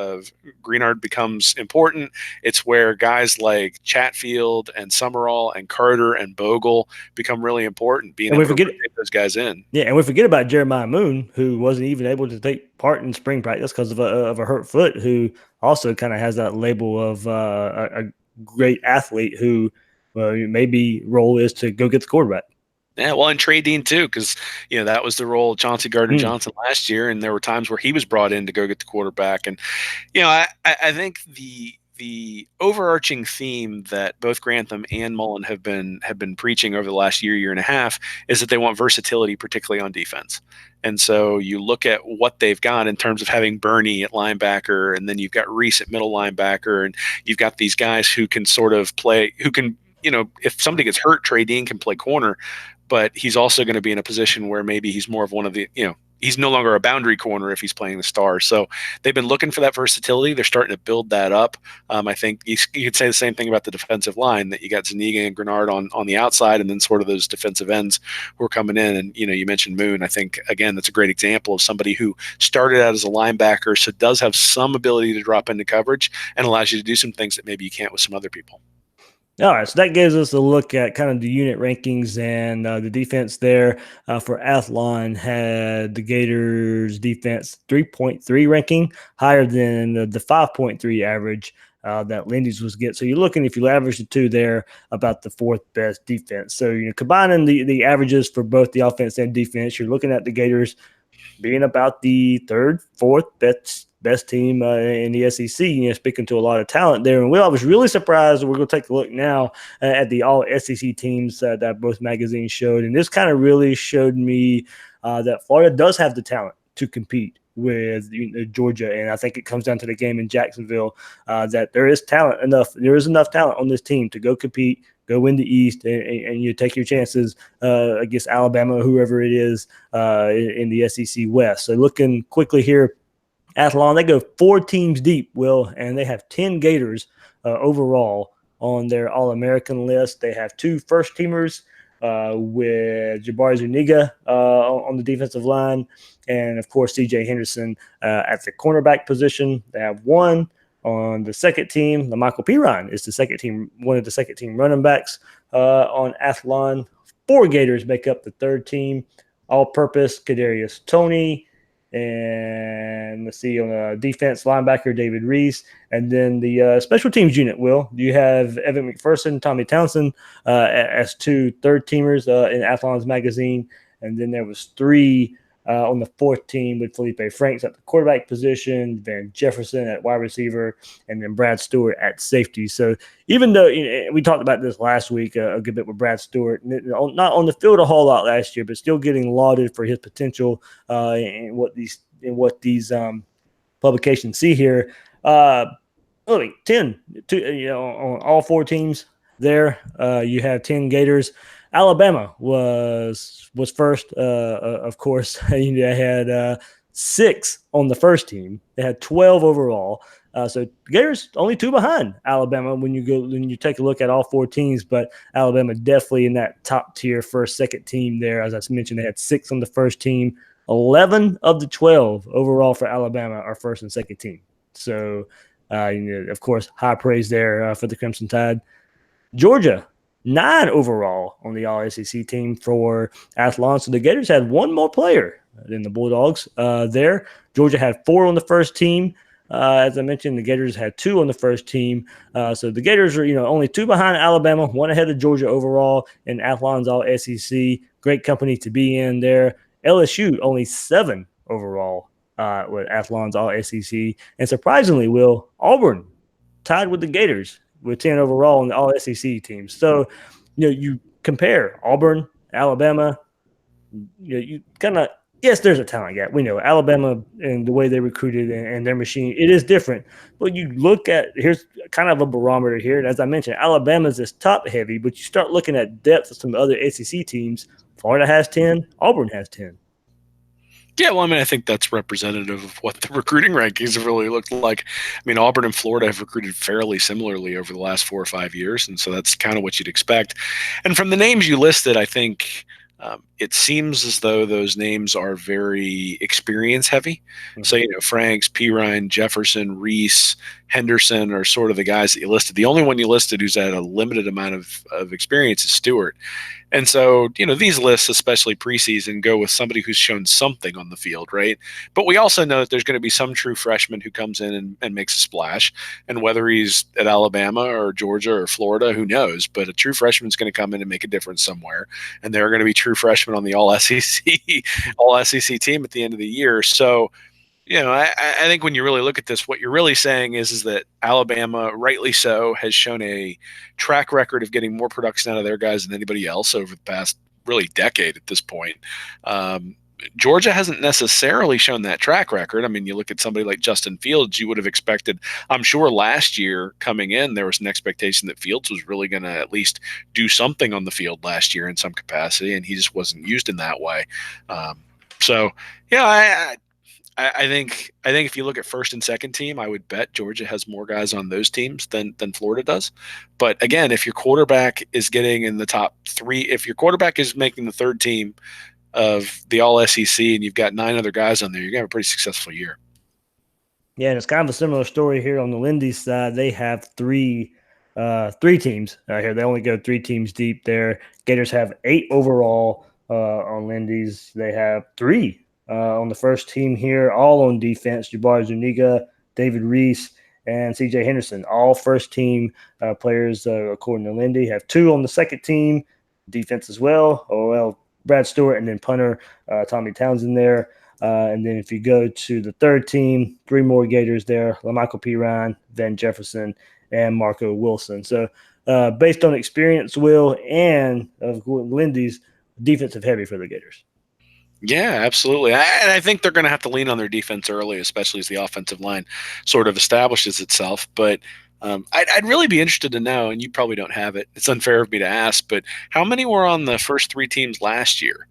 [SPEAKER 2] Greenard becomes important. It's where guys like Chatfield and Summerall and Carter and Bogle become really important, being able to get those guys in.
[SPEAKER 1] Yeah, and we forget about Jeremiah Moon, who wasn't even able to take part in spring practice because of a hurt foot, who also kind of has that label of a great athlete who maybe role is to go get the quarterback.
[SPEAKER 2] Yeah, well, and Trey Dean too, because that was the role of Chauncey Gardner-Johnson last year, and there were times where he was brought in to go get the quarterback. And I think the overarching theme that both Grantham and Mullen have been preaching over the last year and a half is that they want versatility, particularly on defense. And so you look at what they've got in terms of having Bernie at linebacker, and then you've got Reese at middle linebacker, and you've got these guys who can sort of play, who can, if somebody gets hurt, Trey Dean can play corner. But he's also going to be in a position where maybe he's more of one of the, he's no longer a boundary corner if he's playing the star. So they've been looking for that versatility. They're starting to build that up. I think you could say the same thing about the defensive line, that you got Zuniga and Grenard on the outside, and then sort of those defensive ends who are coming in. And, you mentioned Moon. I think, again, that's a great example of somebody who started out as a linebacker, so does have some ability to drop into coverage and allows you to do some things that maybe you can't with some other people.
[SPEAKER 1] All right, so that gives us a look at kind of the unit rankings, and the defense there for Athlon had the Gators defense 3.3 ranking, higher than the 5.3 average that Lindy's was get. So you're looking, if you average the two there, about the 4th best defense. So combining the averages for both the offense and defense, you're looking at the Gators being about the third, fourth best team in the SEC. Speaking to a lot of talent there. And I was really surprised. We're going to take a look now at the all SEC teams that both magazines showed. And this kind of really showed me that Florida does have the talent to compete with Georgia, and I think it comes down to the game in Jacksonville that there is enough talent on this team to go compete, go win the East, and you take your chances against Alabama or whoever it is in the SEC West. So looking quickly here, Athlon, they go 4 teams deep, Will, and they have 10 Gators overall on their All-American list. They have 2 first-teamers with Jabari Zuniga on the defensive line, and of course C.J. Henderson at the cornerback position. They have 1 on the second team. Michael Pirine is one of the second team running backs on Athlon. 4 Gators make up the third team. All-purpose Kadarius Toney. And let's see, on the defense, linebacker David Reese, and then the special teams unit. Will, you have Evan McPherson, Tommy Townsend as 2 third teamers in Athlon's magazine, and then there was 3 on the fourth team with Felipe Franks at the quarterback position, Van Jefferson at wide receiver, and then Brad Stewart at safety. So even though we talked about this last week a good bit with Brad Stewart, not on the field a whole lot last year, but still getting lauded for his potential in what these publications see here. 10 on all 4 teams there. You have 10 Gators. Alabama was first, of course. They had 6 on the first team. They had 12 overall. So Gators only 2 behind Alabama when you take a look at all 4 teams, but Alabama definitely in that top tier first, second team there. As I mentioned, they had 6 on the first team. 11 of the 12 overall for Alabama are first and second team. So, of course, high praise there for the Crimson Tide. Georgia, 9 overall on the All-SEC team for Athlon. So the Gators had 1 more player than the Bulldogs there. Georgia had 4 on the first team. As I mentioned, the Gators had 2 on the first team. So the Gators are, only 2 behind Alabama, 1 ahead of Georgia overall in Athlon's All-SEC. Great company to be in there. LSU only 7 overall with Athlon's All-SEC. And surprisingly, Will, Auburn tied with the Gators with 10 overall in the All-SEC teams. So, you compare Auburn, Alabama, you kind of, yes, there's a talent gap. We know Alabama and the way they recruited and their machine, it is different. But you look at, here's kind of a barometer here. And as I mentioned, Alabama's is top heavy, but you start looking at depth of some other SEC teams. Florida has 10, Auburn has 10.
[SPEAKER 2] Yeah, well, I think that's representative of what the recruiting rankings have really looked like. Auburn and Florida have recruited fairly similarly over the last 4 or 5 years, and so that's kind of what you'd expect. And from the names you listed, I think it seems as though those names are very experience heavy. Mm-hmm. So, Franks, Pirine, Jefferson, Reese, Henderson are sort of the guys that you listed. The only one you listed who's had a limited amount of experience is Stewart. And so, these lists, especially preseason, go with somebody who's shown something on the field, right? But we also know that there's going to be some true freshman who comes in and makes a splash. And whether he's at Alabama or Georgia or Florida, who knows? But a true freshman is going to come in and make a difference somewhere. And there are going to be true freshmen on the all-SEC team at the end of the year. So, I think when you really look at this, what you're really saying is that Alabama, rightly so, has shown a track record of getting more production out of their guys than anybody else over the past really decade at this point. Georgia hasn't necessarily shown that track record. You look at somebody like Justin Fields, you would have expected, I'm sure last year coming in, there was an expectation that Fields was really going to at least do something on the field last year in some capacity, and he just wasn't used in that way. I think if you look at first and second team, I would bet Georgia has more guys on those teams than Florida does. But again, if your quarterback is getting in the top 3, if your quarterback is making the third team of the All-SEC and you've got 9 other guys on there, you're going to have a pretty successful year.
[SPEAKER 1] Yeah, and it's kind of a similar story here on the Lindy side. They have 3 teams here. They only go 3 teams deep there. Gators have 8 overall on Lindy's. They have 3 on the first team here, all on defense. Jabari Zuniga, David Reese, and C.J. Henderson, all first-team players, according to Lindy. Have 2 on the second team, defense as well. Brad Stewart, and then punter Tommy Townsend there. And then if you go to the third team, 3 more Gators there: LaMichael Pirine, Van Jefferson, and Marco Wilson. So based on experience, Will, and of Lindy's, defensive heavy for the Gators.
[SPEAKER 2] Yeah, absolutely. And I think they're going to have to lean on their defense early, especially as the offensive line sort of establishes itself. But I'd really be interested to know, and you probably don't have it. It's unfair of me to ask, but how many were on the first 3 teams last year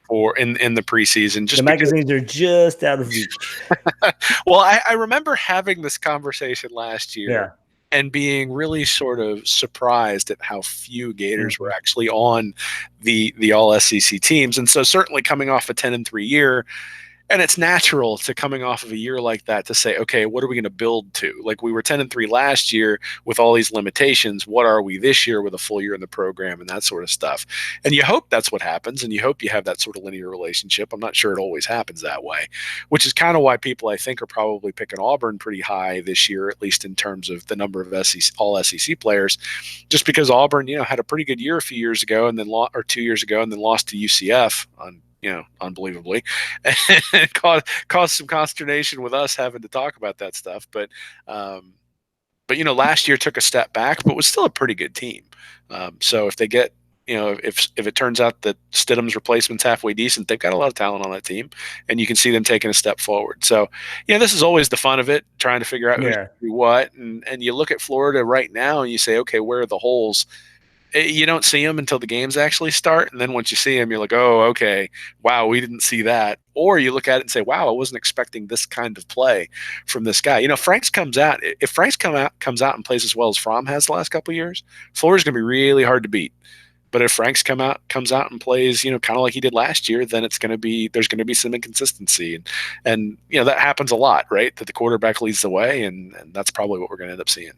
[SPEAKER 2] for in the preseason?
[SPEAKER 1] Just the magazines are just out of reach.
[SPEAKER 2] Well, I remember having this conversation last year and being really sort of surprised at how few Gators were actually on the all SEC teams. And so certainly coming off a 10-3 year, and it's natural to coming off of a year like that to say, okay, what are we going to build to? Like we were 10-3 last year with all these limitations. What are we this year with a full year in the program and that sort of stuff? And you hope that's what happens, and you hope you have that sort of linear relationship. I'm not sure it always happens that way, which is kind of why people I think are probably picking Auburn pretty high this year, at least in terms of the number of all SEC players, just because Auburn, had a pretty good year a few years ago, and then 2 years ago, and then lost to UCF on unbelievably, and caused some consternation with us having to talk about that stuff. But last year took a step back, but was still a pretty good team. So if they get, if it turns out that Stidham's replacement's halfway decent, they've got a lot of talent on that team, and you can see them taking a step forward. So, this is always the fun of it, trying to figure out who should do what. And you look at Florida right now and you say, okay, where are the holes? You don't see them until the games actually start. And then once you see them, you're like, oh, okay, wow, we didn't see that. Or you look at it and say, wow, I wasn't expecting this kind of play from this guy. Franks comes out. If Franks comes out and plays as well as Fromm has the last couple of years, Florida's going to be really hard to beat. But if Franks comes out and plays, kind of like he did last year, then there's going to be some inconsistency. And that happens a lot, right? That the quarterback leads the way. And that's probably what we're going to end up seeing.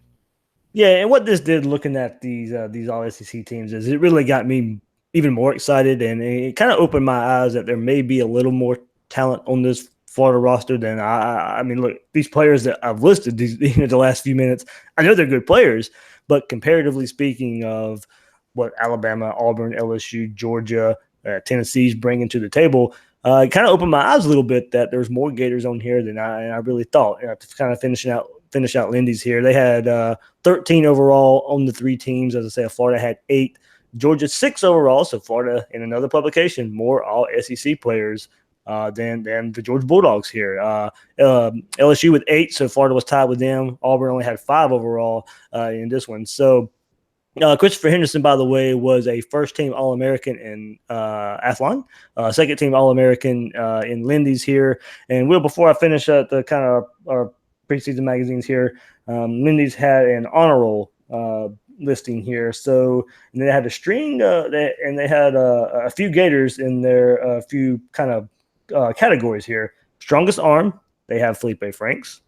[SPEAKER 1] Yeah, and what this did looking at these all SEC teams is it really got me even more excited, and it kind of opened my eyes that there may be a little more talent on this Florida roster than I mean, look, these players that I've listed the last few minutes, I know they're good players, but comparatively speaking of what Alabama, Auburn, LSU, Georgia, Tennessee's bringing to the table, it kind of opened my eyes a little bit that there's more Gators on here than I really thought. To kind of finish out Lindy's here. They had 13 overall on the 3 teams. As I said, Florida had 8, Georgia 6 overall. So Florida, in another publication, more all SEC players than the Georgia Bulldogs here. LSU with 8, so Florida was tied with them. Auburn only had 5 overall in this one. So Christopher Henderson, by the way, was a first-team All-American in Athlon, second-team All-American in Lindy's here. And Will, before I finish up the kind of our preseason magazines here, Lindy's had an honor roll listing here. So and they had a string, and they had a few Gators in their few kind of categories here. Strongest arm, they have Felipe Franks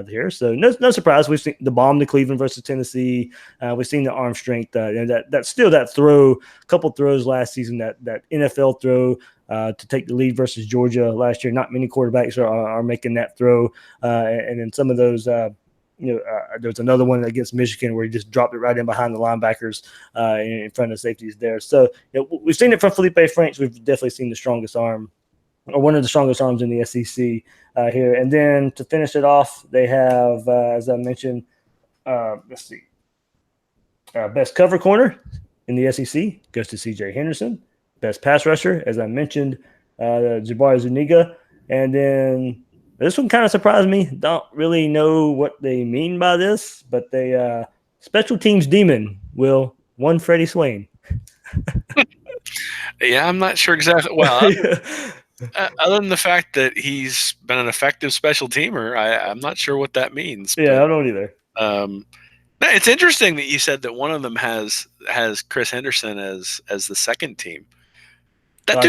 [SPEAKER 1] here. So no surprise. We've seen the bomb to Cleveland versus Tennessee. We've seen the arm strength, and that still that throw, couple throws last season, that NFL throw to take the lead versus Georgia last year. Not many quarterbacks are making that throw, and then some of those. There's another one against Michigan where he just dropped it right in behind the linebackers in front of safeties there. So we've seen it from Felipe Franks. We've definitely seen the strongest arm, or one of the strongest arms in the SEC here. And then to finish it off, they have, as I mentioned, let's see, best cover corner in the SEC goes to C.J. Henderson. Best pass rusher, as I mentioned, Jabari Zuniga. And then this one kind of surprised me. Don't really know what they mean by this, but they special teams demon one Freddie Swain.
[SPEAKER 2] Yeah, I'm not sure exactly. Well, other than the fact that he's been an effective special teamer, I'm not sure what that means.
[SPEAKER 1] Yeah, but I don't either.
[SPEAKER 2] It's interesting that you said that one of them has Chris Henderson as the second team. That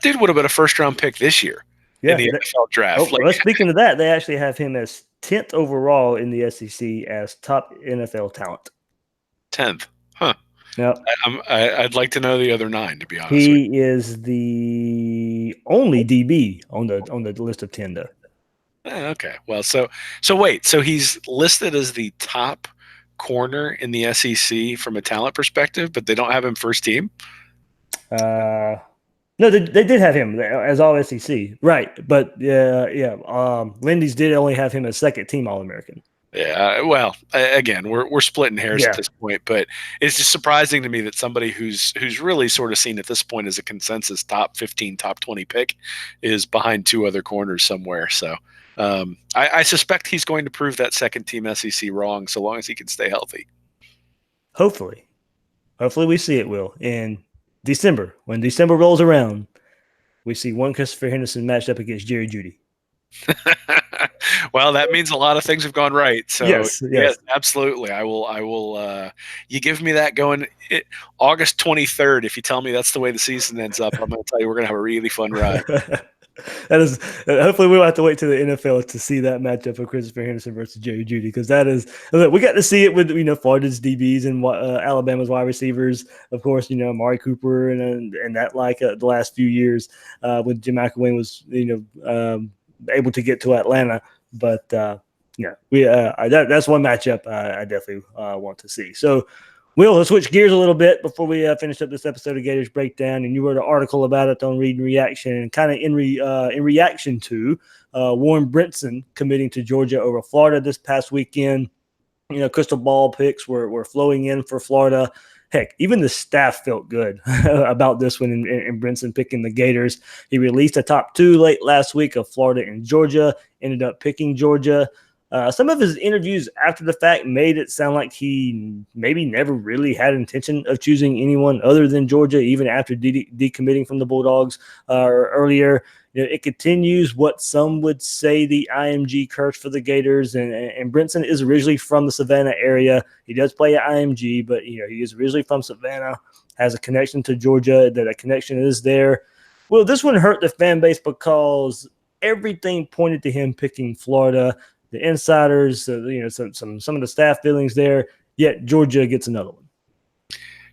[SPEAKER 2] dude would have been a first-round pick this year in the NFL draft.
[SPEAKER 1] Well, speaking of that, they actually have him as 10th overall in the SEC as top NFL talent.
[SPEAKER 2] 10th, huh?
[SPEAKER 1] Yep.
[SPEAKER 2] I'd like to know the other 9, to be honest.
[SPEAKER 1] He is the only DB on the list of 10, though.
[SPEAKER 2] Okay. Well, so wait. So he's listed as the top corner in the SEC from a talent perspective, but they don't have him first team?
[SPEAKER 1] No, they did have him as all SEC, right? But yeah. Lindy's did only have him as second team All American.
[SPEAKER 2] Yeah, well, again, we're splitting hairs at this point, but it's just surprising to me that somebody who's really sort of seen at this point as a consensus top 15, top 20 pick is behind two other corners somewhere. So I suspect he's going to prove that second team SEC wrong, so long as he can stay healthy.
[SPEAKER 1] Hopefully we see it, Will, in December. When December rolls around, we see one Christopher Henderson matched up against Jerry Jeudy.
[SPEAKER 2] Well, that means a lot of things have gone right. So
[SPEAKER 1] yes,
[SPEAKER 2] absolutely. I will. You give me that going August 23rd. If you tell me that's the way the season ends up, I'm going to tell you we're going to have a really fun ride.
[SPEAKER 1] That is. Hopefully, we'll have to wait to the NFL to see that matchup of Christopher Henderson versus Jerry Jeudy, because that is. We got to see it with Florida's DBs and Alabama's wide receivers. Of course, Amari Cooper and that the last few years when Jim McElwain was able to get to Atlanta. But that's one matchup I definitely want to see. So let's switch gears a little bit before we finish up this episode of Gators Breakdown. And you wrote an article about it on Read and Reaction, and kind of in reaction to Warren Brinson committing to Georgia over Florida this past weekend. Crystal ball picks were flowing in for Florida. Heck, even the staff felt good about this one in Brinson picking the Gators. He released a top 2 late last week of Florida and Georgia, ended up picking Georgia. Some of his interviews after the fact made it sound like he maybe never really had intention of choosing anyone other than Georgia, even after decommitting from the Bulldogs earlier. It continues what some would say the IMG curse for the Gators, and Brinson is originally from the Savannah area. He does play at IMG, but he is originally from Savannah, has a connection to Georgia, that a connection is there. Well, this one hurt the fan base because everything pointed to him picking Florida. The insiders, some of the staff feelings there, yet Georgia gets another one.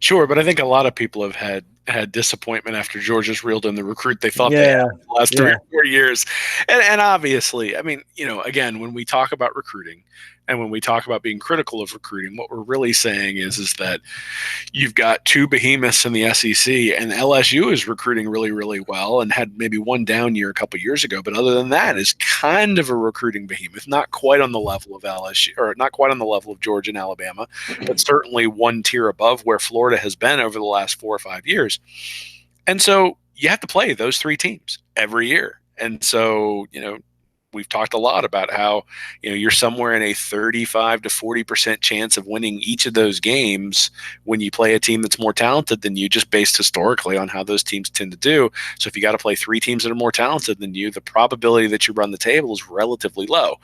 [SPEAKER 2] Sure, but I think a lot of people have had disappointment after Georgia's reeled in the recruit they thought they had in the last 3 or 4 years. And obviously, I mean, again, when we talk about recruiting and when we talk about being critical of recruiting, what we're really saying is that you've got two behemoths in the SEC, and LSU is recruiting really, really well and had maybe one down year a couple of years ago. But other than that, is kind of a recruiting behemoth, not quite on the level of LSU, or not quite on the level of Georgia and Alabama, but certainly one tier above where Florida has been over the last 4 or 5 years. And so you have to play those 3 teams every year. And so, we've talked a lot about how, you're somewhere in a 35 to 40% chance of winning each of those games when you play a team that's more talented than you, just based historically on how those teams tend to do. So if you got to play 3 teams that are more talented than you, the probability that you run the table is relatively low.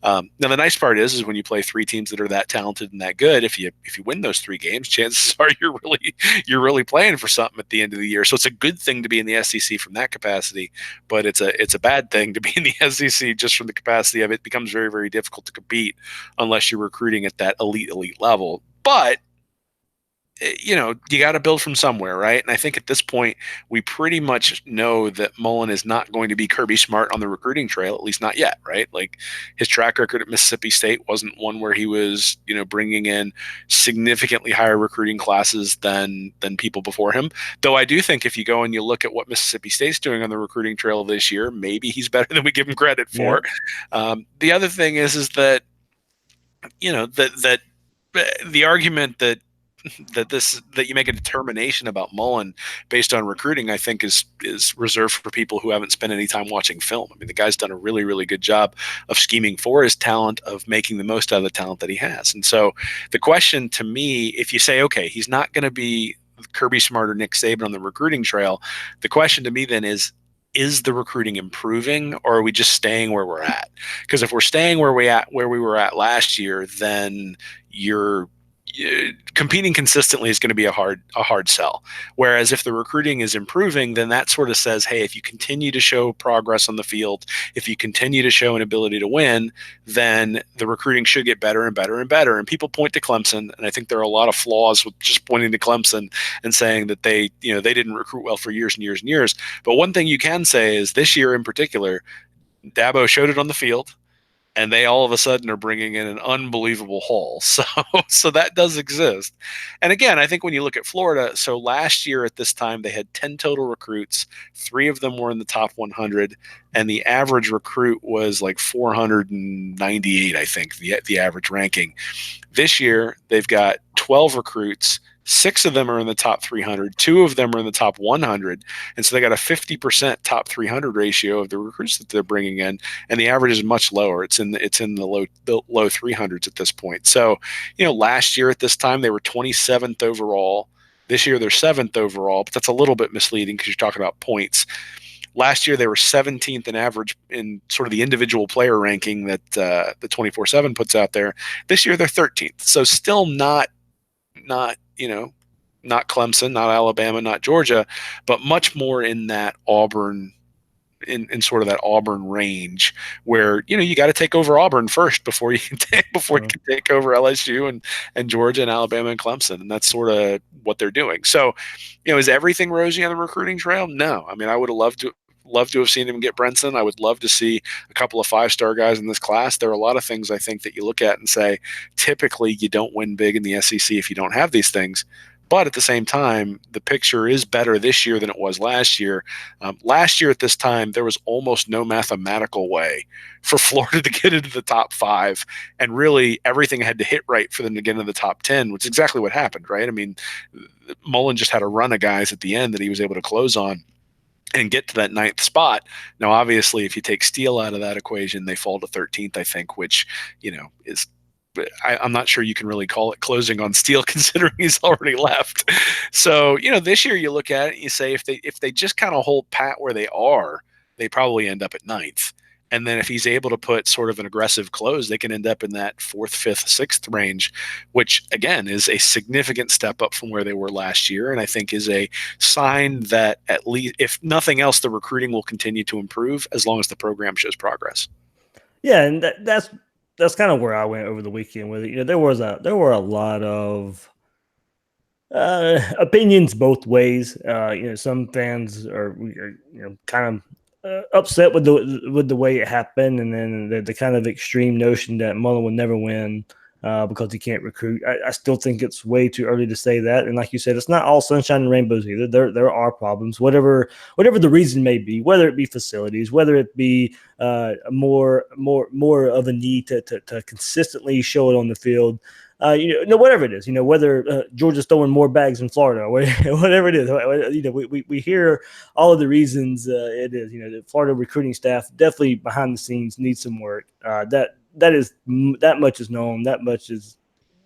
[SPEAKER 2] Now, the nice part is when you play 3 teams that are that talented and that good, if you win those 3 games, chances are you're really playing for something at the end of the year. So it's a good thing to be in the SEC from that capacity, but it's a bad thing to be in the SEC just from the capacity of it. Becomes very, very difficult to compete unless you're recruiting at that elite level. But you got to build from somewhere, right? And I think at this point, we pretty much know that Mullen is not going to be Kirby Smart on the recruiting trail, at least not yet, right? Like, his track record at Mississippi State wasn't one where he was, bringing in significantly higher recruiting classes than people before him. Though I do think if you go and you look at what Mississippi State's doing on the recruiting trail this year, maybe he's better than we give him credit for. Yeah. The other thing is that, that the argument that you make a determination about Mullen based on recruiting, I think is reserved for people who haven't spent any time watching film. I mean, the guy's done a really, really good job of scheming for his talent, of making the most out of the talent that he has. And so the question to me, if you say, okay, he's not going to be Kirby Smart or Nick Saban on the recruiting trail, the question to me then is the recruiting improving, or are we just staying where we're at? Because if we're staying where we were at last year, then competing consistently is going to be a hard sell. Whereas if the recruiting is improving, then that sort of says, hey, if you continue to show progress on the field, if you continue to show an ability to win, then the recruiting should get better and better and better. And people point to Clemson, and I think there are a lot of flaws with just pointing to Clemson and saying that they didn't recruit well for years and years and years. But one thing you can say is this year in particular, Dabo showed it on the field. and they all of a sudden are bringing in an unbelievable haul. So that does exist. And again, I think when you look at Florida, so last year at this time, they had 10 total recruits. 3 of them were in the top 100, and the average recruit was like 498, I think, the average ranking. This year, they've got 12 recruits. 6 of them are in the top 300. 2 of them are in the top 100. And so they got a 50% top 300 ratio of the recruits that they're bringing in. And the average is much lower. It's in the low 300s at this point. So, last year at this time, they were 27th overall. This year, they're 7th overall, but that's a little bit misleading because you're talking about points. Last year, they were 17th in average in sort of the individual player ranking that the 24/7 puts out there. This year, they're 13th. So still not Clemson, not Alabama, not Georgia, but much more in that Auburn, in sort of that Auburn range where, you got to take over Auburn first before you can take over LSU and Georgia and Alabama and Clemson. And that's sort of what they're doing. So, is everything rosy on the recruiting trail? No. I mean, I would have loved to have seen him get Brenson. I would love to see a couple of 5-star guys in this class. There are a lot of things I think that you look at and say, typically you don't win big in the SEC if you don't have these things. But at the same time, the picture is better this year than it was last year. Last year at this time, there was almost no mathematical way for Florida to get into the top 5, and really everything had to hit right for them to get into the top 10, which is exactly what happened, right? I mean, Mullen just had a run of guys at the end that he was able to close on and get to that 9th spot. Now, obviously, if you take Steele out of that equation, they fall to 13th, I think, which, is I'm not sure you can really call it closing on Steele considering he's already left. So, this year you look at it and you say if they just kind of hold pat where they are, they probably end up at 9th. And then if he's able to put sort of an aggressive close, they can end up in that 4th, 5th, 6th range, which again is a significant step up from where they were last year. And I think is a sign that at least, if nothing else, the recruiting will continue to improve as long as the program shows progress.
[SPEAKER 1] Yeah, and that's kind of where I went over the weekend with it. There were a lot of opinions both ways. Some fans are kind of upset with the way it happened, and then the kind of extreme notion that Mullen would never win because he can't recruit. I still think it's way too early to say that. And like you said, it's not all sunshine and rainbows either. There are problems, whatever the reason may be, whether it be facilities, whether it be more of a need to consistently show it on the field. Whatever it is, whether Georgia's throwing more bags in Florida, or whatever it is, we hear all of the reasons it is. The Florida recruiting staff definitely behind the scenes needs some work. That much is known. That much is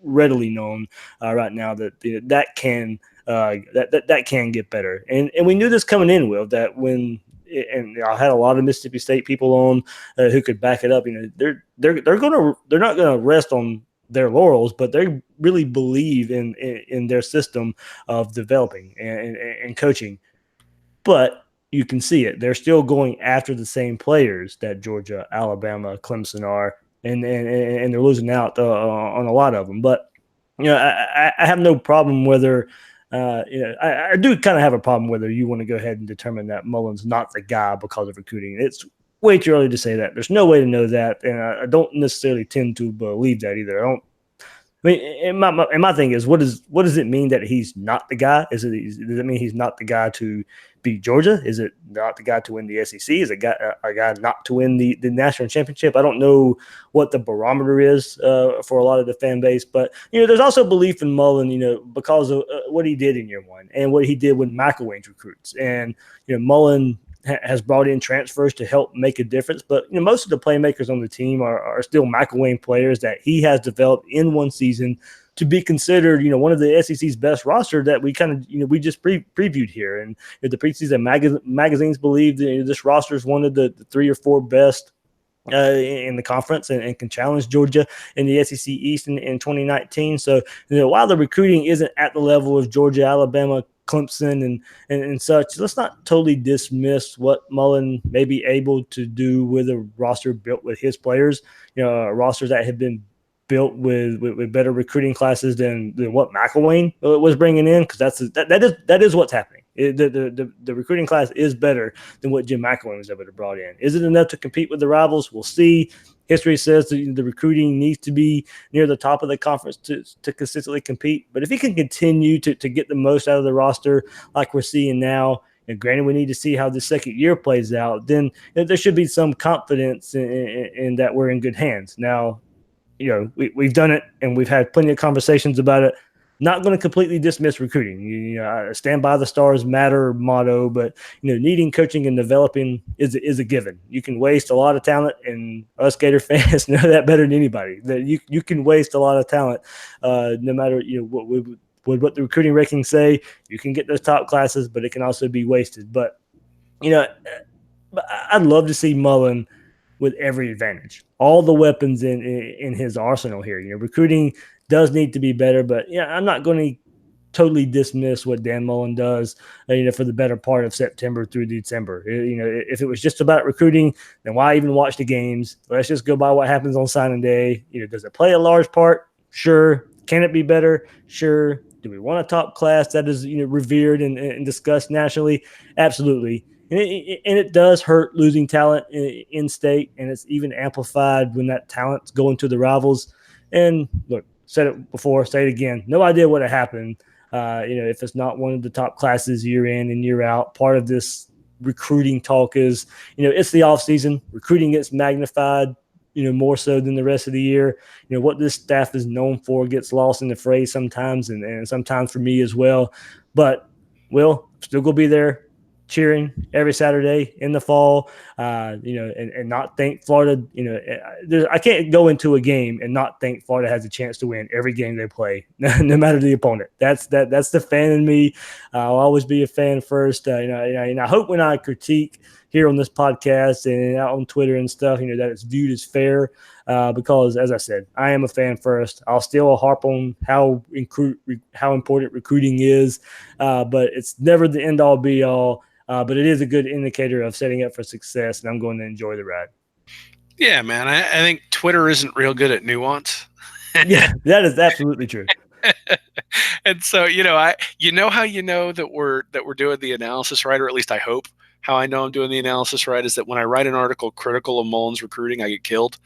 [SPEAKER 1] readily known right now that can get better. And we knew this coming in, Will, that when. And I had a lot of Mississippi State people on who could back it up. They're not gonna rest on their laurels, but they really believe in their system of developing and coaching. But you can see it; they're still going after the same players that Georgia, Alabama, Clemson are, and they're losing out on a lot of them. But I have no problem whether. I do kind of have a problem whether you want to go ahead and determine that Mullen's not the guy because of recruiting. It's way too early to say that. There's no way to know that, and I don't necessarily tend to believe that either. And my thing is, what does it mean that he's not the guy? Does it mean he's not the guy to beat Georgia? Is it not the guy to win the SEC? Is it a guy not to win the national championship? I don't know what the barometer is for a lot of the fan base, but there's also belief in Mullen, because of what he did in year one and what he did with McElwain's recruits, and Mullen has brought in transfers to help make a difference. But most of the playmakers on the team are still McElwain players that he has developed in one season to be considered, one of the SEC's best roster that we kind of, we just previewed here. And the preseason magazines believe that this roster is one of the 3 or 4 best in the conference and can challenge Georgia in the SEC East in 2019. So, while the recruiting isn't at the level of Georgia, Alabama, Clemson and such, let's not totally dismiss what Mullen may be able to do with a roster built with his players, rosters that have been built with better recruiting classes than what McElwain was bringing in, because that is what's happening. The recruiting class is better than what Jim McElwain was able to brought in. Is it enough to compete with the rivals? We'll see. History says the recruiting needs to be near the top of the conference to consistently compete. But if he can continue to get the most out of the roster like we're seeing now, and granted, we need to see how the second year plays out, then there should be some confidence in that we're in good hands. Now, we've done it and we've had plenty of conversations about it. Not going to completely dismiss recruiting. I stand by the stars matter motto, but needing coaching and developing is a given. You can waste a lot of talent, and us Gator fans know that better than anybody. That you can waste a lot of talent, no matter what the recruiting rankings say. You can get those top classes, but it can also be wasted. But I'd love to see Mullen with every advantage, all the weapons in his arsenal here. Recruiting does need to be better, but I'm not going to totally dismiss what Dan Mullen does, for the better part of September through December. If it was just about recruiting, then why even watch the games? Let's just go by what happens on signing day. Does it play a large part? Sure. Can it be better? Sure. Do we want a top class that is revered and discussed nationally? Absolutely. And it does hurt losing talent in state, and it's even amplified when that talent's going to the rivals. And look, said it before, say it again. No idea what happened. If it's not one of the top classes year in and year out. Part of this recruiting talk is, it's the off season. Recruiting gets magnified, more so than the rest of the year. What this staff is known for gets lost in the fray sometimes, and sometimes for me as well. But we'll still go be there cheering every Saturday in the fall, and not think Florida, I can't go into a game and not think Florida has a chance to win every game they play, no matter the opponent. That's the fan in me. I'll always be a fan first. And I hope when I critique here on this podcast and out on Twitter and stuff, that it's viewed as fair, because as I said, I am a fan first. I'll still harp on how important recruiting is, but it's never the end all be all. But it is a good indicator of setting up for success, and I'm going to enjoy the ride.
[SPEAKER 2] Yeah, man. I think Twitter isn't real good at nuance.
[SPEAKER 1] Yeah, that is absolutely true.
[SPEAKER 2] And so, how that we're doing the analysis right, or at least I hope how I know I'm doing the analysis right, is that when I write an article critical of Mullen's recruiting, I get killed.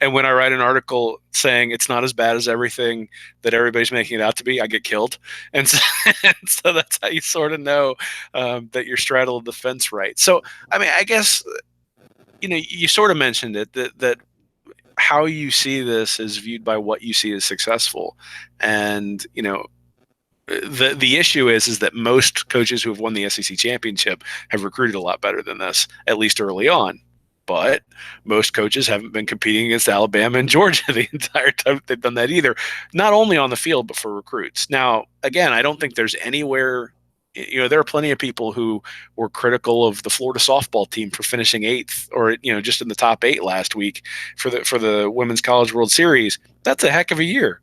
[SPEAKER 2] And when I write an article saying it's not as bad as everything that everybody's making it out to be, I get killed. And so that's how you sort of know that you're straddling the fence right. So, I mean, I guess, you sort of mentioned it, that how you see this is viewed by what you see as successful. And, the issue is that most coaches who have won the SEC championship have recruited a lot better than this, at least early on. But most coaches haven't been competing against Alabama and Georgia the entire time they've done that either, not only on the field, but for recruits. Now, again, I don't think there's anywhere, there are plenty of people who were critical of the Florida softball team for finishing 8th or, just in the top 8 last week for the Women's College World Series. That's a heck of a year.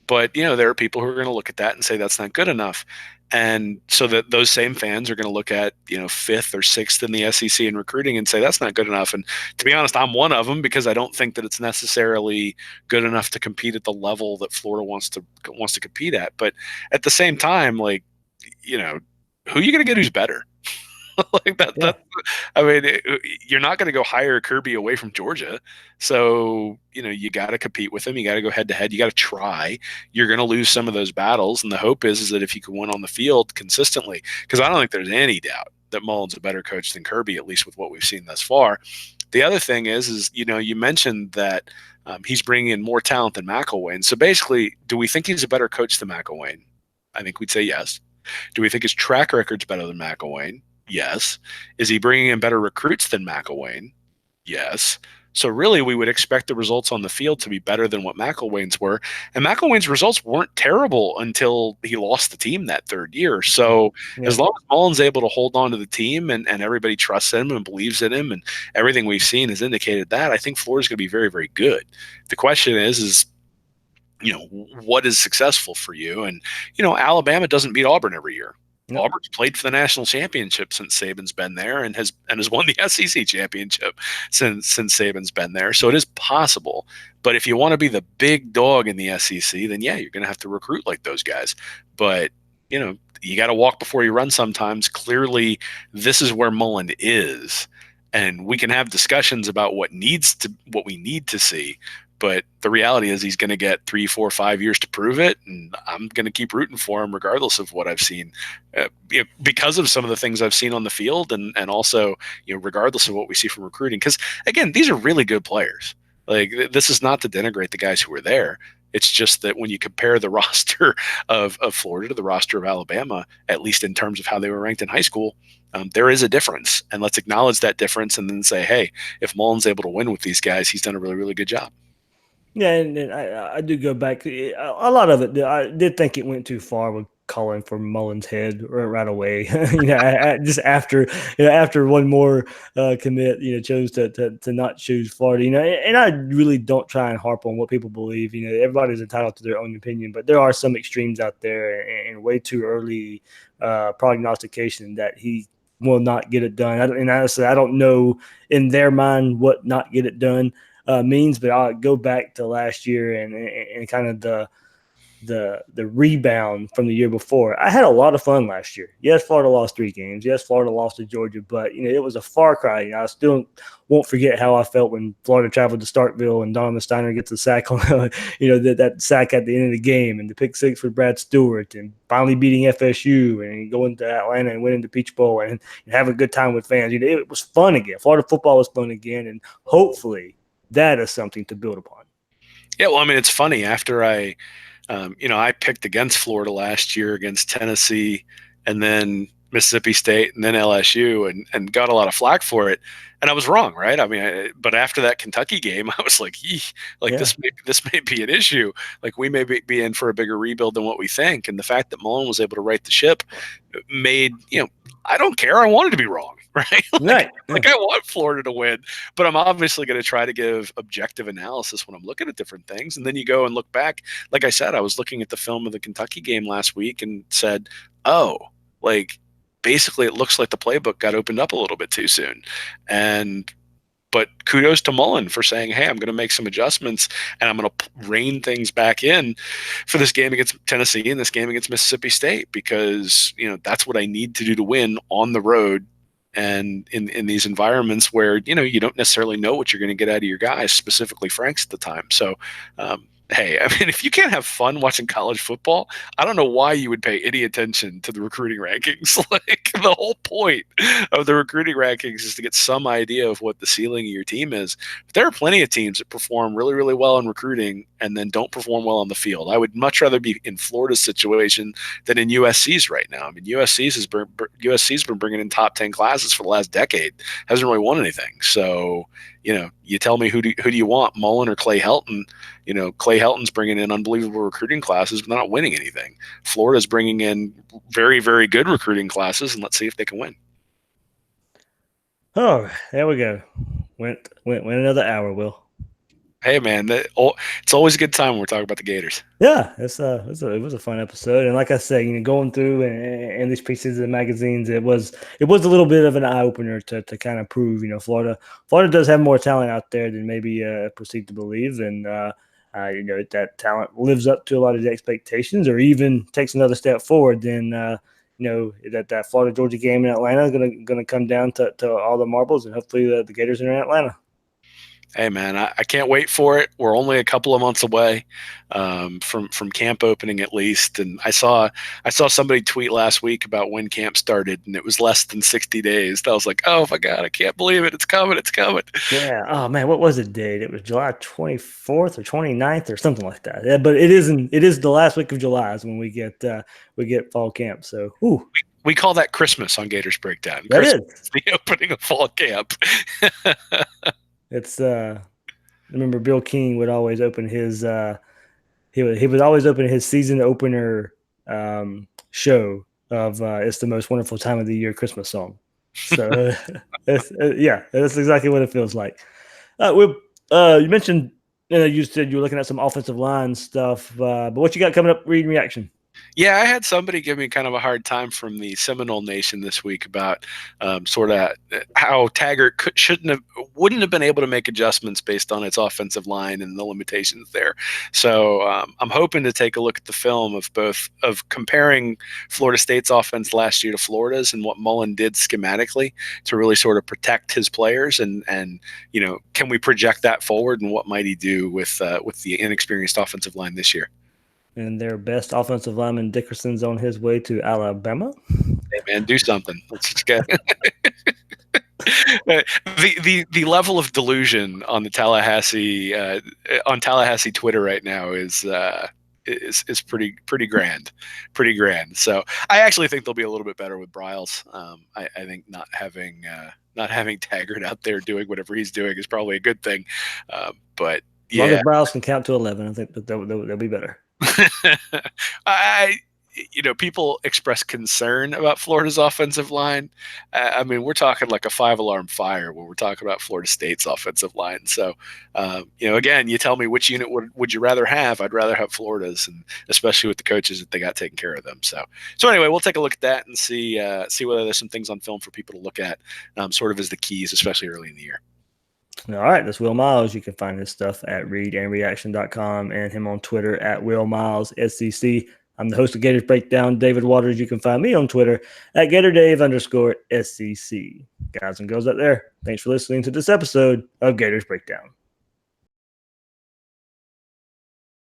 [SPEAKER 2] But, there are people who are going to look at that and say that's not good enough. And so that those same fans are going to look at, 5th or 6th in the SEC in recruiting and say that's not good enough. And to be honest, I'm one of them, because I don't think that it's necessarily good enough to compete at the level that Florida wants to compete at. But at the same time, who are you going to get who's better? I mean, you're not going to go hire Kirby away from Georgia. So, you got to compete with him. You got to go head to head. You got to try. You're going to lose some of those battles. And the hope is that if you can win on the field consistently, because I don't think there's any doubt that Mullen's a better coach than Kirby, at least with what we've seen thus far. The other thing is, you mentioned that he's bringing in more talent than McElwain. So basically, do we think he's a better coach than McElwain? I think we'd say yes. Do we think his track record's better than McElwain? Yes. Is he bringing in better recruits than McElwain? Yes. So really, we would expect the results on the field to be better than what McElwain's were. And McElwain's results weren't terrible until he lost the team that 3rd year. So as long as Mullen's able to hold on to the team and everybody trusts him and believes in him, and everything we've seen has indicated that, I think Florida's going to be very, very good. The question is what is successful for you? And, Alabama doesn't beat Auburn every year. Nope. Auburn's played for the national championship since Saban's been there, and has won the SEC championship since Saban's been there. So it is possible. But if you want to be the big dog in the SEC, then you're going to have to recruit like those guys. But you got to walk before you run sometimes. Clearly, this is where Mullen is. And we can have discussions about what we need to see. But the reality is he's going to get 3, 4, 5 years to prove it. And I'm going to keep rooting for him regardless of what I've seen, because of some of the things I've seen on the field, and also, regardless of what we see from recruiting. Because, again, these are really good players. Like, this is not to denigrate the guys who were there. It's just that when you compare the roster of Florida to the roster of Alabama, at least in terms of how they were ranked in high school, there is a difference. And let's acknowledge that difference and then say, hey, if Mullen's able to win with these guys, he's done a really, really good job.
[SPEAKER 1] Yeah, and I do go back. A lot of it, I did think it went too far with calling for Mullen's head right away. Just after one more commit, chose to not choose Florida. And I really don't try and harp on what people believe. Everybody's entitled to their own opinion, but there are some extremes out there, and way too early prognostication that he will not get it done. And honestly, I don't know in their mind what not get it done means, but I'll go back to last year and kind of the rebound from the year before. I had a lot of fun last year. Yes, Florida lost 3 games. Yes, Florida lost to Georgia, but it was a far cry. I still won't forget how I felt when Florida traveled to Starkville and Donovan Steiner gets a sack on that sack at the end of the game, and the pick 6 for Brad Stewart, and finally beating FSU and going to Atlanta and winning the Peach Bowl and having a good time with fans. It was fun again. Florida football was fun again, and hopefully that is something to build upon.
[SPEAKER 2] Yeah, well, I mean, it's funny. After I picked against Florida last year, against Tennessee, and then Mississippi State, and then LSU, and got a lot of flack for it. And I was wrong, right? I mean, but after that Kentucky game, I was like, this may be an issue. Like, we may be in for a bigger rebuild than what we think. And the fact that Mullen was able to right the ship made, I don't care. I wanted to be wrong. Right. Like I want Florida to win, but I'm obviously going to try to give objective analysis when I'm looking at different things. And then you go and look back. Like I said, I was looking at the film of the Kentucky game last week and said, oh, like, basically it looks like the playbook got opened up a little bit too soon. But kudos to Mullen for saying, hey, I'm going to make some adjustments and I'm going to rein things back in for this game against Tennessee and this game against Mississippi State, because, that's what I need to do to win on the road. And in these environments where, you don't necessarily know what you're going to get out of your guys, specifically Franks at the time. So, hey, I mean, if you can't have fun watching college football, I don't know why you would pay any attention to the recruiting rankings. Like, the whole point of the recruiting rankings is to get some idea of what the ceiling of your team is. But there are plenty of teams that perform really, really well in recruiting and then don't perform well on the field. I would much rather be in Florida's situation than in USC's right now. I mean, USC's been bringing in top 10 classes for the last decade, hasn't really won anything. So, you tell me who do you want, Mullen or Clay Helton? Clay Helton's bringing in unbelievable recruiting classes, but they're not winning anything. Florida's bringing in very, very good recruiting classes, and let's see if they can win.
[SPEAKER 1] Oh, there we go. Went another hour, Will.
[SPEAKER 2] Hey, man, it's always a good time when we're talking about the Gators.
[SPEAKER 1] Yeah, it was a fun episode, and like I said, going through and these pieces of magazines, it was a little bit of an eye opener to kind of prove, Florida does have more talent out there than maybe proceed to believe, and that talent lives up to a lot of the expectations, or even takes another step forward. Then that Florida Georgia game in Atlanta is gonna come down to all the marbles, and hopefully the Gators are in Atlanta.
[SPEAKER 2] Hey, man, I can't wait for it. We're only a couple of months away from camp opening, at least. And I saw somebody tweet last week about when camp started, and it was less than 60 days. I was like, oh my God, I can't believe it. It's coming. It's coming.
[SPEAKER 1] Yeah. Oh man, what was the date? It was July 24th or 29th or something like that. Yeah, but it is the last week of July is when we get fall camp. So
[SPEAKER 2] we call that Christmas on Gators Breakdown.
[SPEAKER 1] That
[SPEAKER 2] Christmas is the opening of fall camp.
[SPEAKER 1] It's I remember Bill King would always open his he would always open his season opener show of "It's the Most Wonderful Time of the Year" Christmas song. So that's exactly what it feels like. You mentioned you said you were looking at some offensive line stuff, but what you got coming up? Read and reaction.
[SPEAKER 2] Yeah, I had somebody give me kind of a hard time from the Seminole Nation this week about sort of how Taggart wouldn't have been able to make adjustments based on its offensive line and the limitations there. So I'm hoping to take a look at the film of comparing Florida State's offense last year to Florida's and what Mullen did schematically to really sort of protect his players and can we project that forward and what might he do with the inexperienced offensive line this year?
[SPEAKER 1] And their best offensive lineman Dickerson's on his way to Alabama.
[SPEAKER 2] Hey man, do something. Let's just get the level of delusion on the Tallahassee Twitter right now is pretty grand. So I actually think they'll be a little bit better with Bryles. I think not having Taggart out there doing whatever he's doing is probably a good thing. But yeah,
[SPEAKER 1] as long as Bryles can count to 11, I think that they'll be better.
[SPEAKER 2] People express concern about Florida's offensive line. I mean, we're talking like a 5-alarm fire when we're talking about Florida State's offensive line. So, again, you tell me which unit would you rather have? I'd rather have Florida's, and especially with the coaches that they got taking care of them. So anyway, we'll take a look at that and see whether there's some things on film for people to look at, sort of as the keys, especially early in the year.
[SPEAKER 1] All right, that's Will Miles. You can find his stuff at readandreaction.com and him on Twitter at Will Miles SEC. I'm the host of Gators Breakdown, David Waters. You can find me on Twitter at GatorDave_SEC. Guys and girls out there, thanks for listening to this episode of Gators Breakdown.